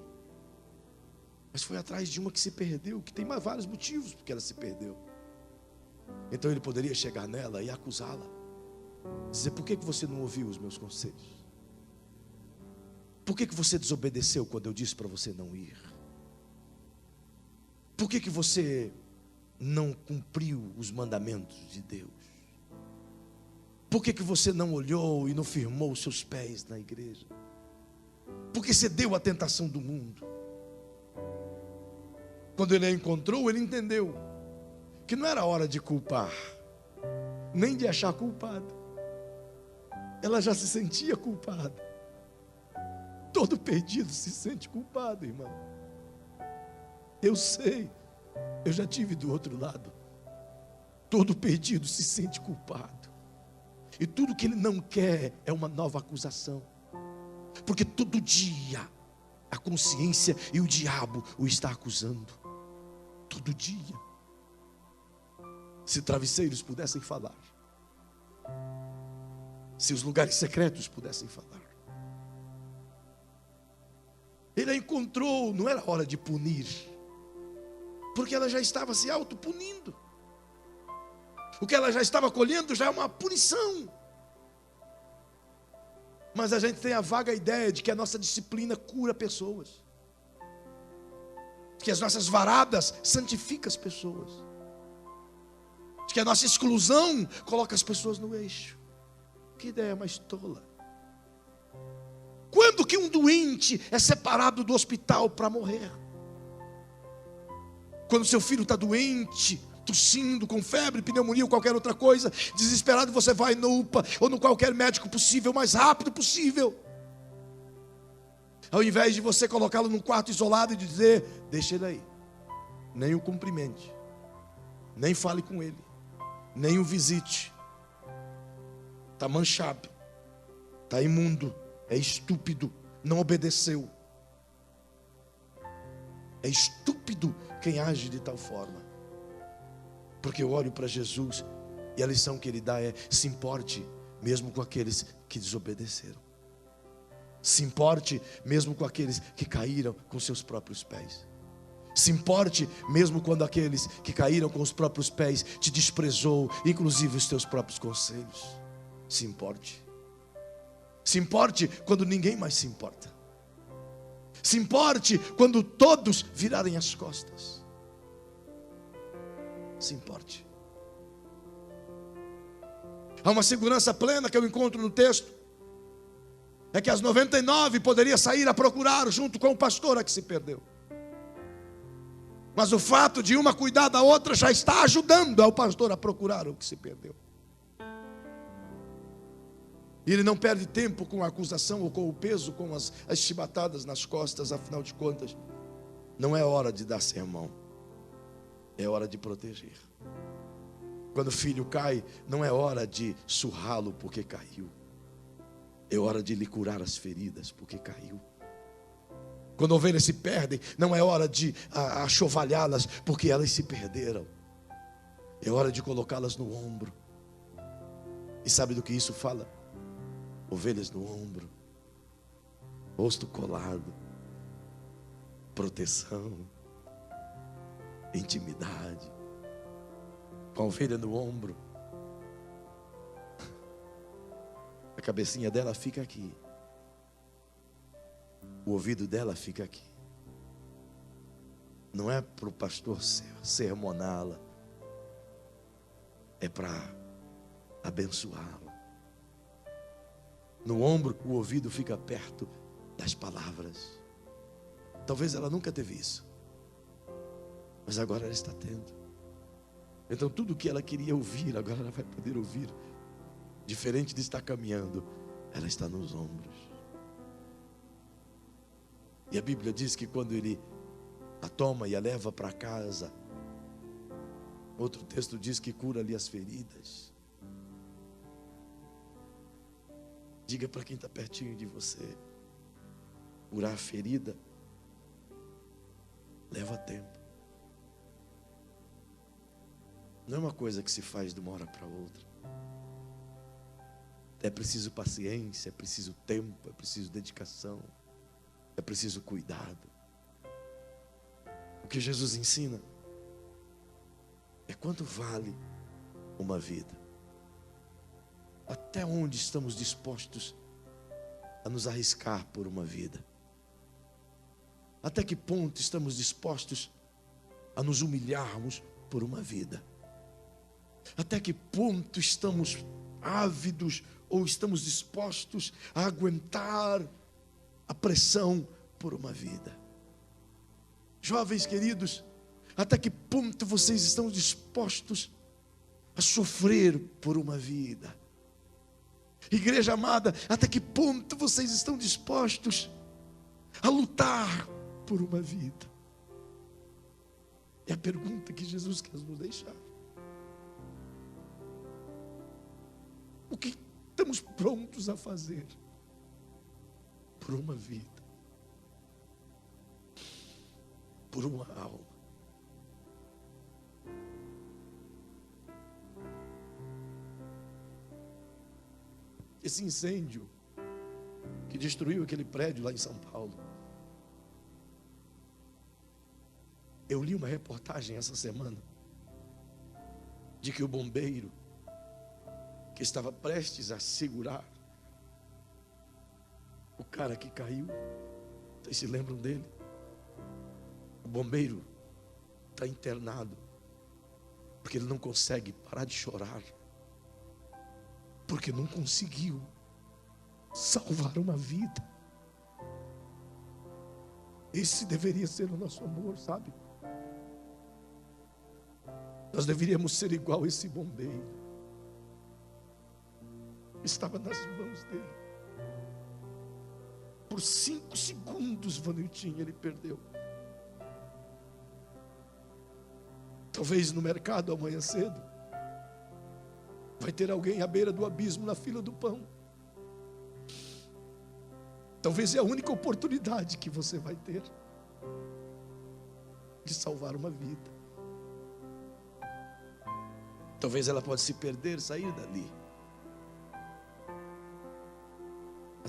mas foi atrás de uma que se perdeu, que tem vários motivos porque ela se perdeu. Então ele poderia chegar nela e acusá-la, dizer: por que você não ouviu os meus conselhos? Por que você desobedeceu quando eu disse para você não ir? Por que você não cumpriu os mandamentos de Deus? Por que você não olhou e não firmou os seus pés na igreja? Porque cedeu à tentação do mundo. Quando ele a encontrou, ele entendeu que não era hora de culpar, nem de achar culpado. Ela já se sentia culpada. Todo perdido se sente culpado, irmão. Eu sei, eu já tive do outro lado. Todo perdido se sente culpado. E tudo que ele não quer é uma nova acusação. Porque todo dia a consciência e o diabo o está acusando. Todo dia. Se travesseiros pudessem falar, se os lugares secretos pudessem falar. Ele a encontrou, não era hora de punir, porque ela já estava se autopunindo. O que ela já estava colhendo já é uma punição. Mas a gente tem a vaga ideia de que a nossa disciplina cura pessoas, que as nossas varadas santificam as pessoas, de que a nossa exclusão coloca as pessoas no eixo. Que ideia mais tola. Quando que um doente é separado do hospital para morrer? Quando seu filho está doente, tossindo, com febre, pneumonia ou qualquer outra coisa, desesperado, você vai no UPA ou no qualquer médico possível, o mais rápido possível. Ao invés de você colocá-lo num quarto isolado e dizer: deixa ele aí, nem o cumprimente, nem fale com ele, nem o visite. Está manchado, está imundo, é estúpido, não obedeceu. É estúpido quem age de tal forma. Porque eu olho para Jesus e a lição que ele dá é: se importe mesmo com aqueles que desobedeceram. Se importe mesmo com aqueles que caíram com seus próprios pés. Se importe mesmo quando aqueles que caíram com os próprios pés te desprezou, inclusive os teus próprios conselhos. Se importe. Se importe quando ninguém mais se importa. Se importe quando todos virarem as costas. Se importe. Há uma segurança plena que eu encontro no texto. É que as 99 poderia sair a procurar junto com o pastor a que se perdeu. Mas o fato de uma cuidar da outra já está ajudando ao pastor a procurar o que se perdeu. E ele não perde tempo com a acusação ou com o peso, com as chibatadas nas costas. Afinal de contas, não é hora de dar sermão, é hora de proteger. Quando o filho cai, não é hora de surrá-lo porque caiu, é hora de lhe curar as feridas porque caiu. Quando ovelhas se perdem, não é hora de achovalhá-las porque elas se perderam, é hora de colocá-las no ombro. E sabe do que isso fala? Ovelhas no ombro, rosto colado, proteção, intimidade. Com a ovelha no ombro, a cabecinha dela fica aqui, o ouvido dela fica aqui. Não é para o pastor sermoná-la, é para abençoá-la. No ombro, o ouvido fica perto das palavras. Talvez ela nunca teve isso, mas agora ela está tendo. Então tudo que ela queria ouvir, agora ela vai poder ouvir. Diferente de estar caminhando, ela está nos ombros. E a Bíblia diz que quando ele a toma e a leva para casa, outro texto diz que cura-lhe as feridas. Diga para quem está pertinho de você: curar a ferida leva tempo. Não é uma coisa que se faz de uma hora para outra. É preciso paciência, é preciso tempo, é preciso dedicação, é preciso cuidado. O que Jesus ensina é quanto vale uma vida. Até onde estamos dispostos a nos arriscar por uma vida? Até que ponto estamos dispostos a nos humilharmos por uma vida? Até que ponto estamos ávidos ou estamos dispostos a aguentar a pressão por uma vida? Jovens queridos, até que ponto vocês estão dispostos a sofrer por uma vida? Igreja amada, até que ponto vocês estão dispostos a lutar por uma vida? É a pergunta que Jesus quer nos deixar. O que estamos prontos a fazer por uma vida, por uma alma? Esse incêndio que destruiu aquele prédio lá em São Paulo, eu li uma reportagem essa semana de que o bombeiro que estava prestes a segurar o cara que caiu, vocês se lembram dele? O bombeiro está internado porque ele não consegue parar de chorar, porque não conseguiu salvar uma vida. Esse deveria ser o nosso amor, sabe? Nós deveríamos ser igual esse bombeiro. Estava nas mãos dele. Por 5 segundos, Vanutinho, ele perdeu. Talvez no mercado amanhã cedo vai ter alguém à beira do abismo na fila do pão. Talvez é a única oportunidade que você vai ter de salvar uma vida. Talvez ela pode se perder, sair dali.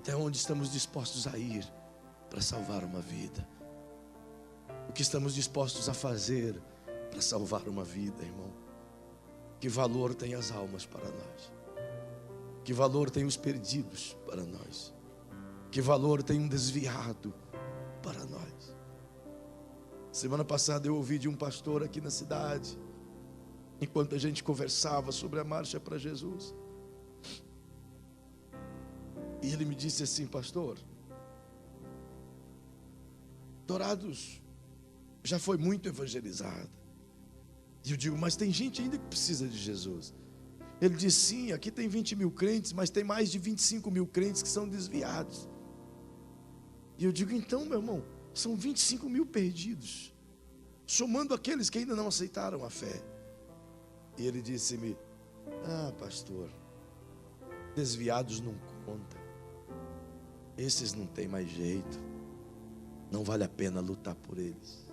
Até onde estamos dispostos a ir para salvar uma vida? O que estamos dispostos a fazer para salvar uma vida, irmão? Que valor tem as almas para nós? Que valor tem os perdidos para nós? Que valor tem um desviado para nós? Semana passada eu ouvi de um pastor aqui na cidade, enquanto a gente conversava sobre a marcha para Jesus, e ele me disse assim: pastor, Dourados já foi muito evangelizada. E eu digo: mas tem gente ainda que precisa de Jesus. Ele disse: sim, aqui tem 20 mil crentes, mas tem mais de 25 mil crentes que são desviados. E eu digo: então, meu irmão, são 25 mil perdidos, somando aqueles que ainda não aceitaram a fé. E ele disse-me: ah, pastor, desviados não conta, esses não tem mais jeito, não vale a pena lutar por eles.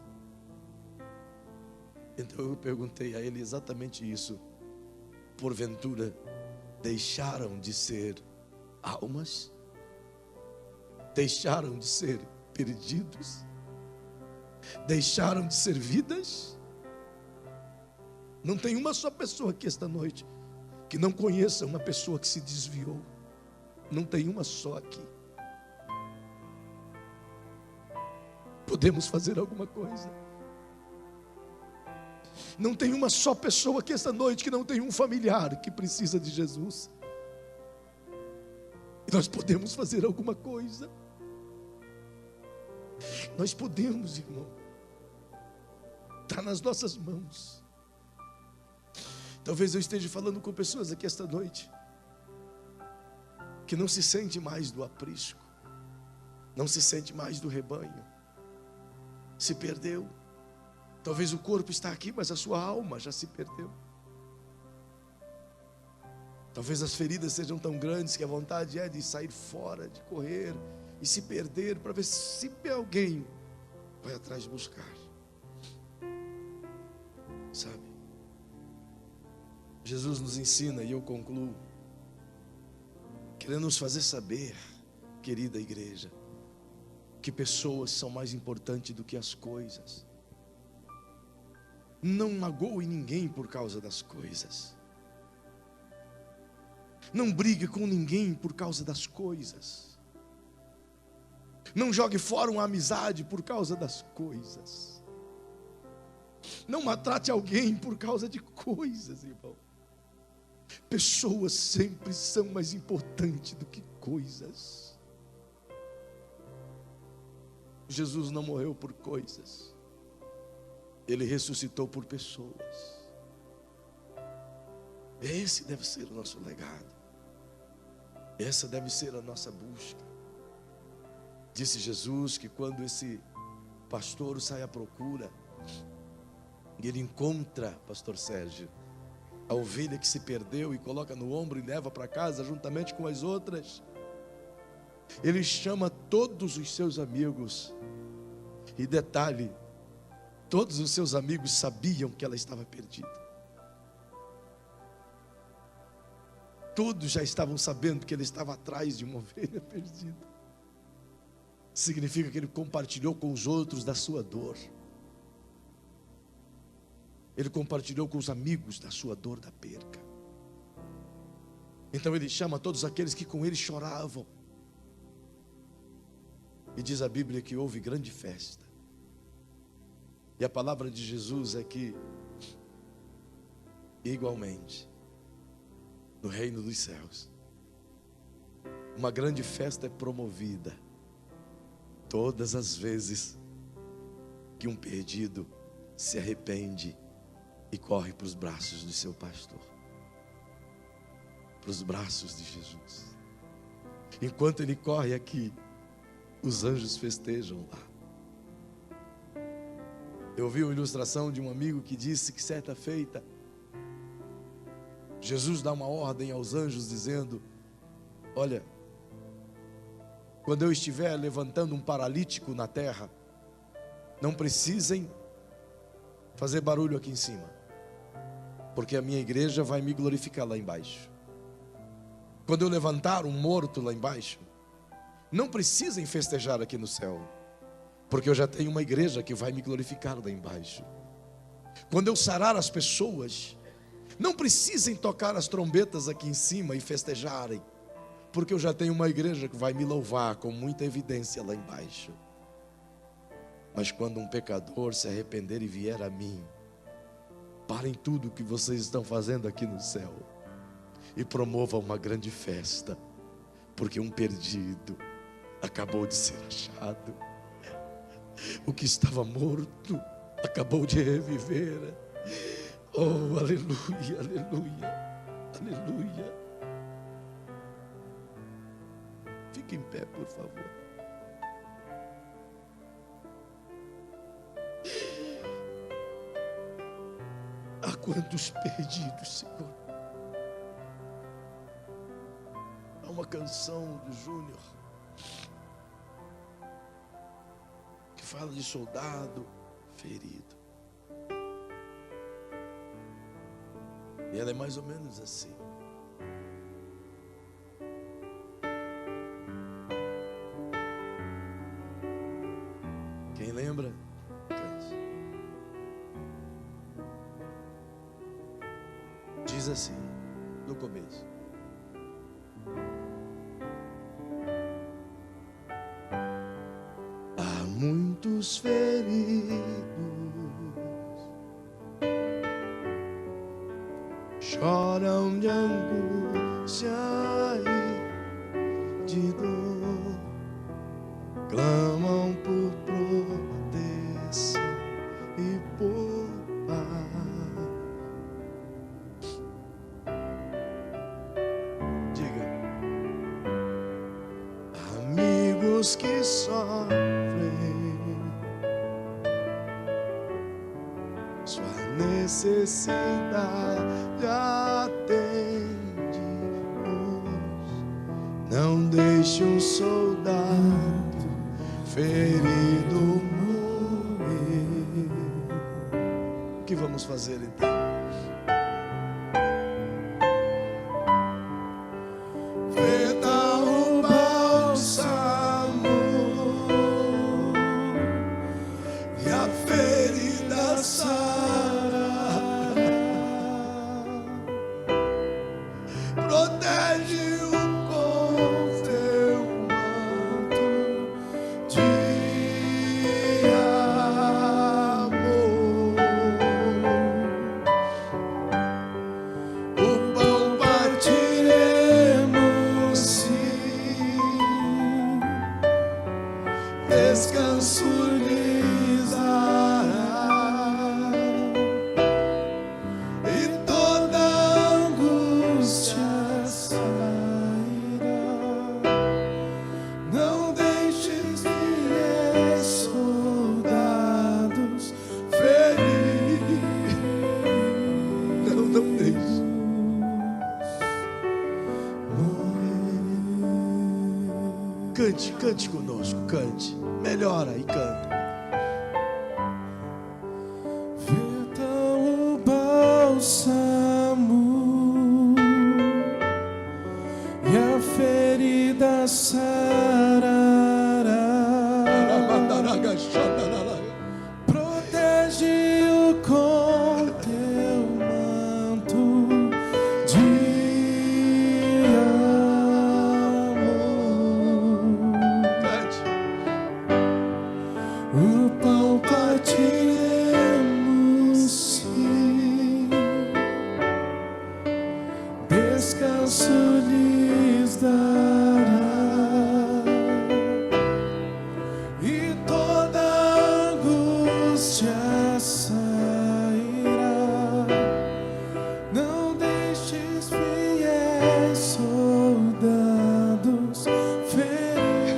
Então eu perguntei a ele exatamente isso: porventura deixaram de ser almas? Deixaram de ser perdidos? Deixaram de ser vidas? Não tem uma só pessoa aqui esta noite que não conheça uma pessoa que se desviou. Não tem uma só aqui. Podemos fazer alguma coisa? Não tem uma só pessoa aqui esta noite que não tem um familiar que precisa de Jesus. E nós podemos fazer alguma coisa. Nós podemos, irmão. Está nas nossas mãos. Talvez eu esteja falando com pessoas aqui esta noite que não se sente mais do aprisco, não se sente mais do rebanho, se perdeu. Talvez o corpo está aqui, mas a sua alma já se perdeu. Talvez as feridas sejam tão grandes que a vontade é de sair fora, de correr e se perder, para ver se alguém vai atrás de buscar. Sabe? Jesus nos ensina, e eu concluo, querendo nos fazer saber, querida igreja, que pessoas são mais importantes do que as coisas. Não magoe ninguém por causa das coisas. Não brigue com ninguém por causa das coisas. Não jogue fora uma amizade por causa das coisas. Não maltrate alguém por causa de coisas, irmão. Pessoas sempre são mais importantes do que coisas. Jesus não morreu por coisas. Ele ressuscitou por pessoas. Esse deve ser o nosso legado. Essa deve ser a nossa busca. Disse Jesus que quando esse pastor sai à procura, e ele encontra, pastor Sérgio, a ovelha que se perdeu e coloca no ombro e leva para casa juntamente com as outras, ele chama todos os seus amigos. E detalhe, todos os seus amigos sabiam que ela estava perdida. Todos já estavam sabendo que ele estava atrás de uma ovelha perdida. Significa que ele compartilhou com os outros da sua dor. Ele compartilhou com os amigos da sua dor da perca. Então ele chama todos aqueles que com ele choravam. E diz a Bíblia que houve grande festa. E a palavra de Jesus é que, igualmente, no reino dos céus, uma grande festa é promovida todas as vezes que um perdido se arrepende e corre para os braços do seu pastor, para os braços de Jesus. Enquanto ele corre aqui, os anjos festejam lá. Eu ouvi uma ilustração de um amigo que disse que certa feita Jesus dá uma ordem aos anjos dizendo: olha, quando eu estiver levantando um paralítico na terra, não precisem fazer barulho aqui em cima, porque a minha igreja vai me glorificar lá embaixo. Quando eu levantar um morto lá embaixo, não precisem festejar aqui no céu, porque eu já tenho uma igreja que vai me glorificar lá embaixo. Quando eu sarar as pessoas, não precisem tocar as trombetas aqui em cima e festejarem, porque eu já tenho uma igreja que vai me louvar com muita evidência lá embaixo. Mas quando um pecador se arrepender e vier a mim, parem tudo o que vocês estão fazendo aqui no céu e promovam uma grande festa, porque um perdido acabou de ser achado. O que estava morto acabou de reviver. Oh, aleluia, aleluia, aleluia. Fique em pé, por favor. Há quantos perdidos, Senhor. Há uma canção do Júnior que fala de soldado ferido. E ela é mais ou menos assim. Quem lembra? Cante. Diz assim, no começo: há muitos feridos, choram de angústia e de dor, clamam por proteção e por paz. Diga: amigos que sofrem, sua necessidade atende-os. Não deixe um soldado ferido morrer. O que vamos fazer então? Verta o bálsamo e a ferida sarará. Protege-o com teu manto de amor. O pão partiremos, sim, descanso lhes dará, e toda angústia sairá. Não deixes fiéis soldados feridos. Não deixes morrer. Cante, cante conosco, cante. Melhora e canta. Verta o bálsamo e a ferida sarará. Protege-o com teu manto de amor. Cante. O pão partiremos, sim, descanso lhes dará, e toda angústia sairá. Não deixes fiéis soldados feridos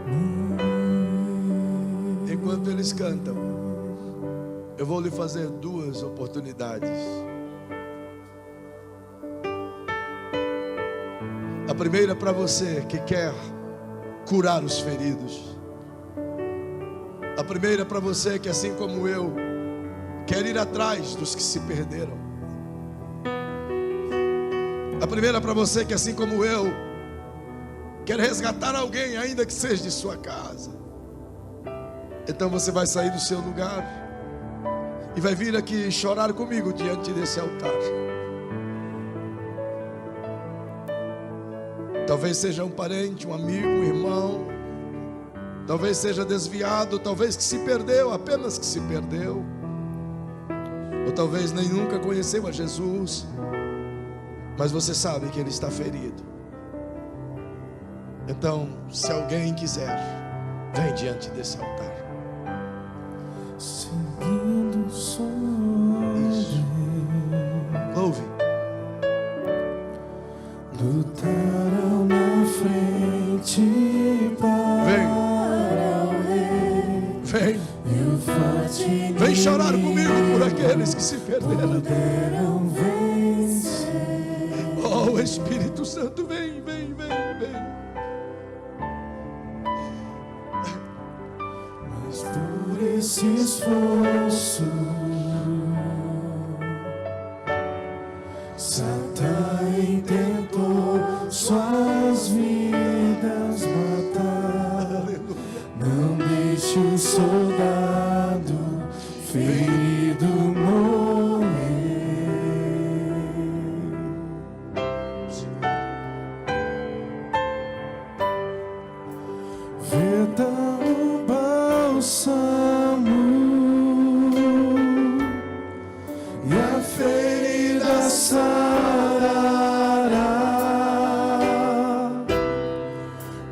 morrer. Enquanto eles cantam, eu vou lhe fazer duas oportunidades. A primeira é para você que quer curar os feridos. A primeira é para você que, assim como eu, quer ir atrás dos que se perderam. A primeira é para você que, assim como eu, quer resgatar alguém, ainda que seja de sua casa. Então você vai sair do seu lugar e vai vir aqui chorar comigo diante desse altar. Talvez seja um parente, um amigo, um irmão. Talvez seja desviado, talvez que se perdeu, apenas que se perdeu. Ou talvez nem nunca conheceu a Jesus, mas você sabe que ele está ferido. Então, se alguém quiser, vem diante desse altar. Seguindo só Ouve. lutaram na frente para o rei. Vem. E o forte Vem chorar comigo por aqueles que se perderam. puderam vencer. Oh, Espírito Santo, vem, vem, vem, vem. Mas por esse esforço Satã tentou suas vidas matar. Não deixe o soldado ferido morrer. Veda o bálsamo e a ferida sarará.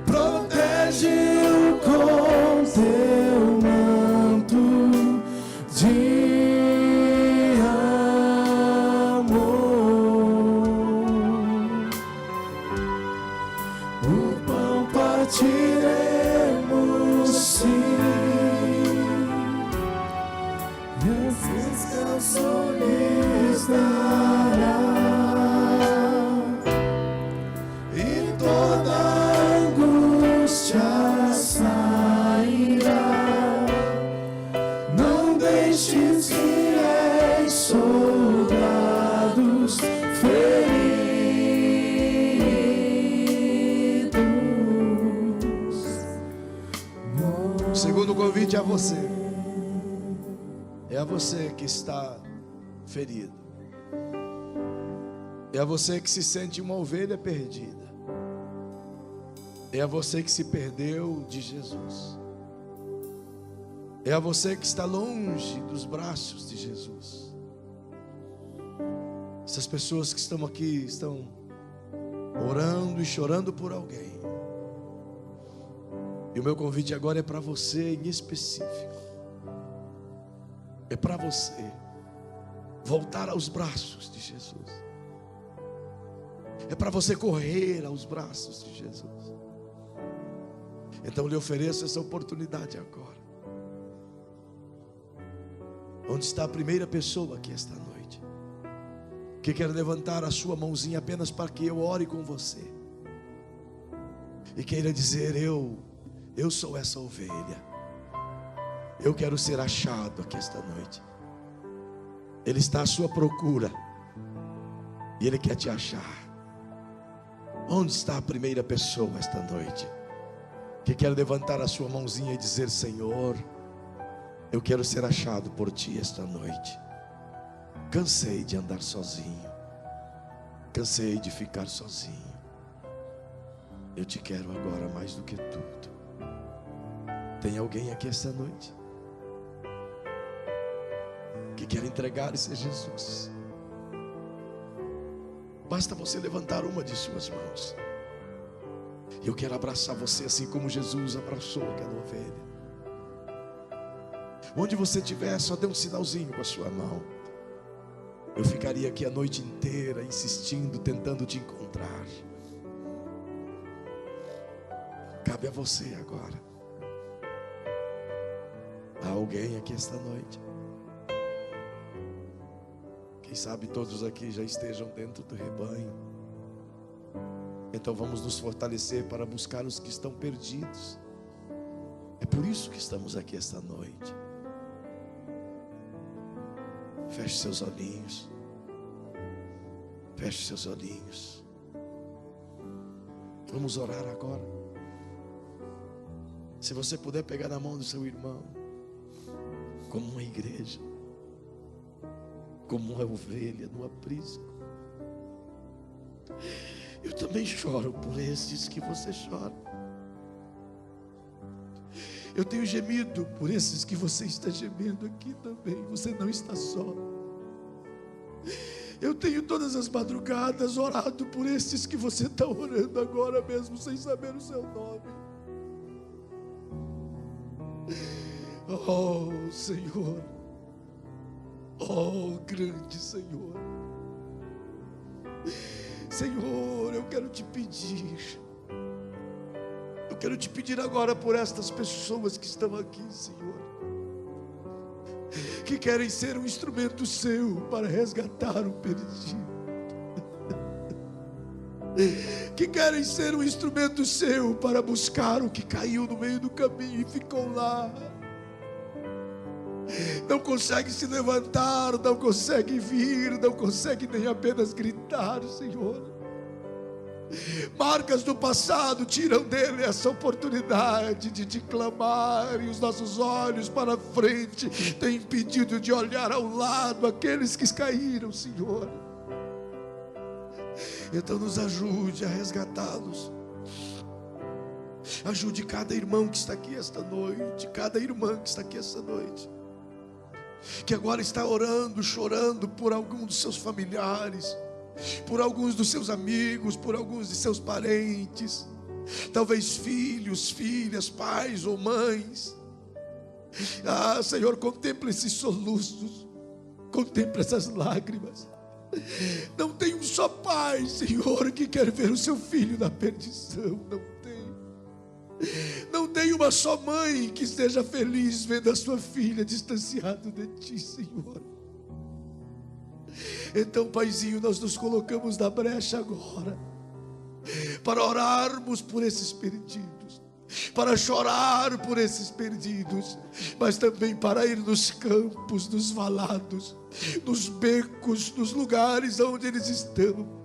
Protege-o com teu manto de amor. O pão partiremos sim, e descanso lhes dará, e toda angústia sairá. Não deixes que és soldados feridos. O segundo convite é a você. É a você que está ferido. É a você que se sente uma ovelha perdida. É a você que se perdeu de Jesus. É a você que está longe dos braços de Jesus. Essas pessoas que estão aqui estão orando e chorando por alguém. E o meu convite agora é para você em específico. É para você voltar aos braços de Jesus. É para você correr aos braços de Jesus. Então eu lhe ofereço essa oportunidade agora. Onde está a primeira pessoa aqui esta noite, que quer levantar a sua mãozinha apenas para que eu ore com você, e queira dizer: eu sou essa ovelha. Eu quero ser achado aqui esta noite. Ele está à sua procura e Ele quer te achar. Onde está a primeira pessoa esta noite que quer levantar a sua mãozinha e dizer: Senhor, eu quero ser achado por Ti esta noite. Cansei de andar sozinho. Cansei de ficar sozinho. Eu te quero agora mais do que tudo. Tem alguém aqui esta noite que quer entregar-se a Jesus? Basta você levantar uma de suas mãos. Eu quero abraçar você assim como Jesus abraçou aquela ovelha. Onde você estiver, só dê um sinalzinho com a sua mão. Eu ficaria aqui a noite inteira insistindo, tentando te encontrar. Cabe a você agora. Há alguém aqui esta noite? Quem sabe todos aqui já estejam dentro do rebanho. Então vamos nos fortalecer para buscar os que estão perdidos. É por isso que estamos aqui esta noite. Feche seus olhinhos. Feche seus olhinhos. Vamos orar agora. Se você puder pegar na mão do seu irmão, como uma igreja, como uma ovelha no aprisco. Eu também choro por esses que você chora. Eu tenho gemido por esses que você está gemendo aqui também. Você não está só. Eu tenho todas as madrugadas orado por esses que você está orando agora mesmo, sem saber o seu nome. Oh Senhor, oh grande Senhor. Senhor, eu quero te pedir. Eu quero te pedir agora por estas pessoas que estão aqui, Senhor, que querem ser um instrumento seu para resgatar o perdido, que querem ser um instrumento seu para buscar o que caiu no meio do caminho e ficou lá. Não consegue se levantar, não consegue vir, não consegue nem apenas gritar, Senhor. Marcas do passado tiram dele essa oportunidade de clamar, e os nossos olhos para frente têm impedido de olhar ao lado aqueles que caíram, Senhor. Então nos ajude a resgatá-los. Ajude cada irmão que está aqui esta noite, cada irmã que está aqui esta noite, que agora está orando, chorando por algum dos seus familiares, por alguns dos seus amigos, por alguns de seus parentes, talvez filhos, filhas, pais ou mães. Ah, Senhor, contempla esses soluços, contempla essas lágrimas. Não tem um só pai, Senhor, que quer ver o seu filho na perdição. Não tem uma só mãe que esteja feliz vendo a sua filha distanciada de ti, Senhor. Então, Paizinho, nós nos colocamos na brecha agora para orarmos por esses perdidos, para chorar por esses perdidos, mas também para ir nos campos, nos valados, nos becos, nos lugares onde eles estão.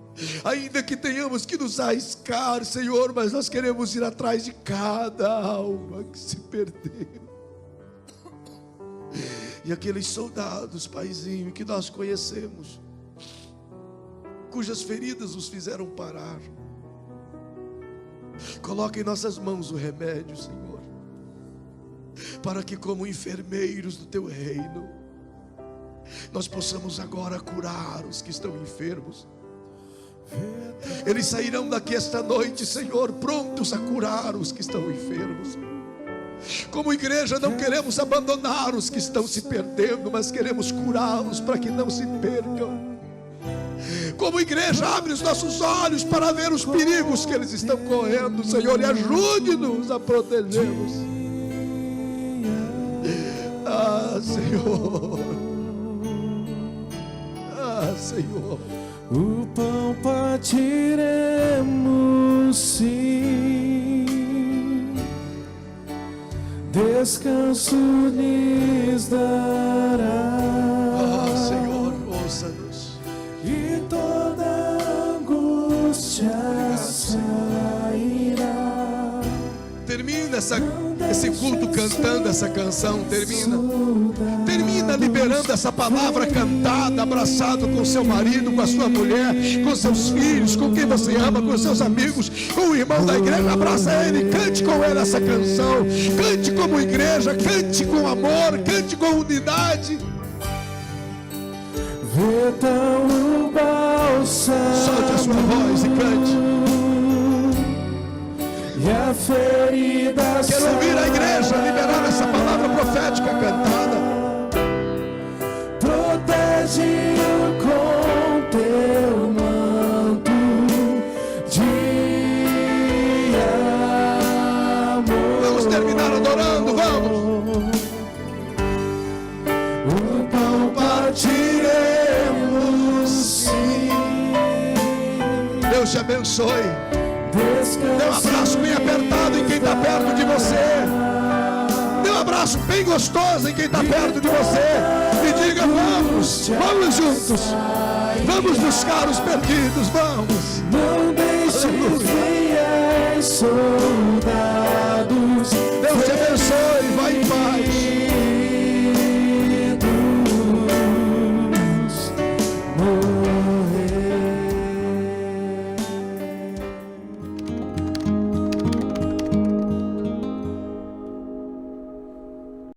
Ainda que tenhamos que nos arriscar, Senhor, mas nós queremos ir atrás de cada alma que se perdeu. E aqueles soldados, Paizinho, que nós conhecemos, cujas feridas nos fizeram parar, coloca em nossas mãos o remédio, Senhor, para que, como enfermeiros do Teu reino, nós possamos agora curar os que estão enfermos. Eles sairão daqui esta noite, Senhor, prontos a curar os que estão enfermos. Como igreja não queremos abandonar os que estão se perdendo, mas queremos curá-los para que não se percam. Como igreja, abre os nossos olhos para ver os perigos que eles estão correndo, Senhor, e ajude-nos a protegê-los. Ah, Senhor. Ah, Senhor. O pão partiremos, sim, descanso lhes dará. Ah, Senhor, ouça-nos. E toda angústia sairá. Termina esse culto cantando essa canção. Termina liberando essa palavra cantada, abraçado com seu marido, com a sua mulher, com seus filhos, com quem você ama, com seus amigos, com o irmão da igreja. Abraça ele, cante com ele essa canção. Cante como igreja, cante com amor, cante com unidade. Vê tão o bálsamo, solte a sua voz e cante. E a ferida. Quero ouvir a igreja liberar essa palavra profética cantada. Protege-o com teu manto de amor. Vamos terminar adorando, vamos. O pão partiremos, sim. Deus te abençoe. Dê um abraço bem apertado em quem está perto de você. Dê um abraço bem gostoso em quem está perto de você. E diga: vamos juntos. Vamos buscar os perdidos, vamos.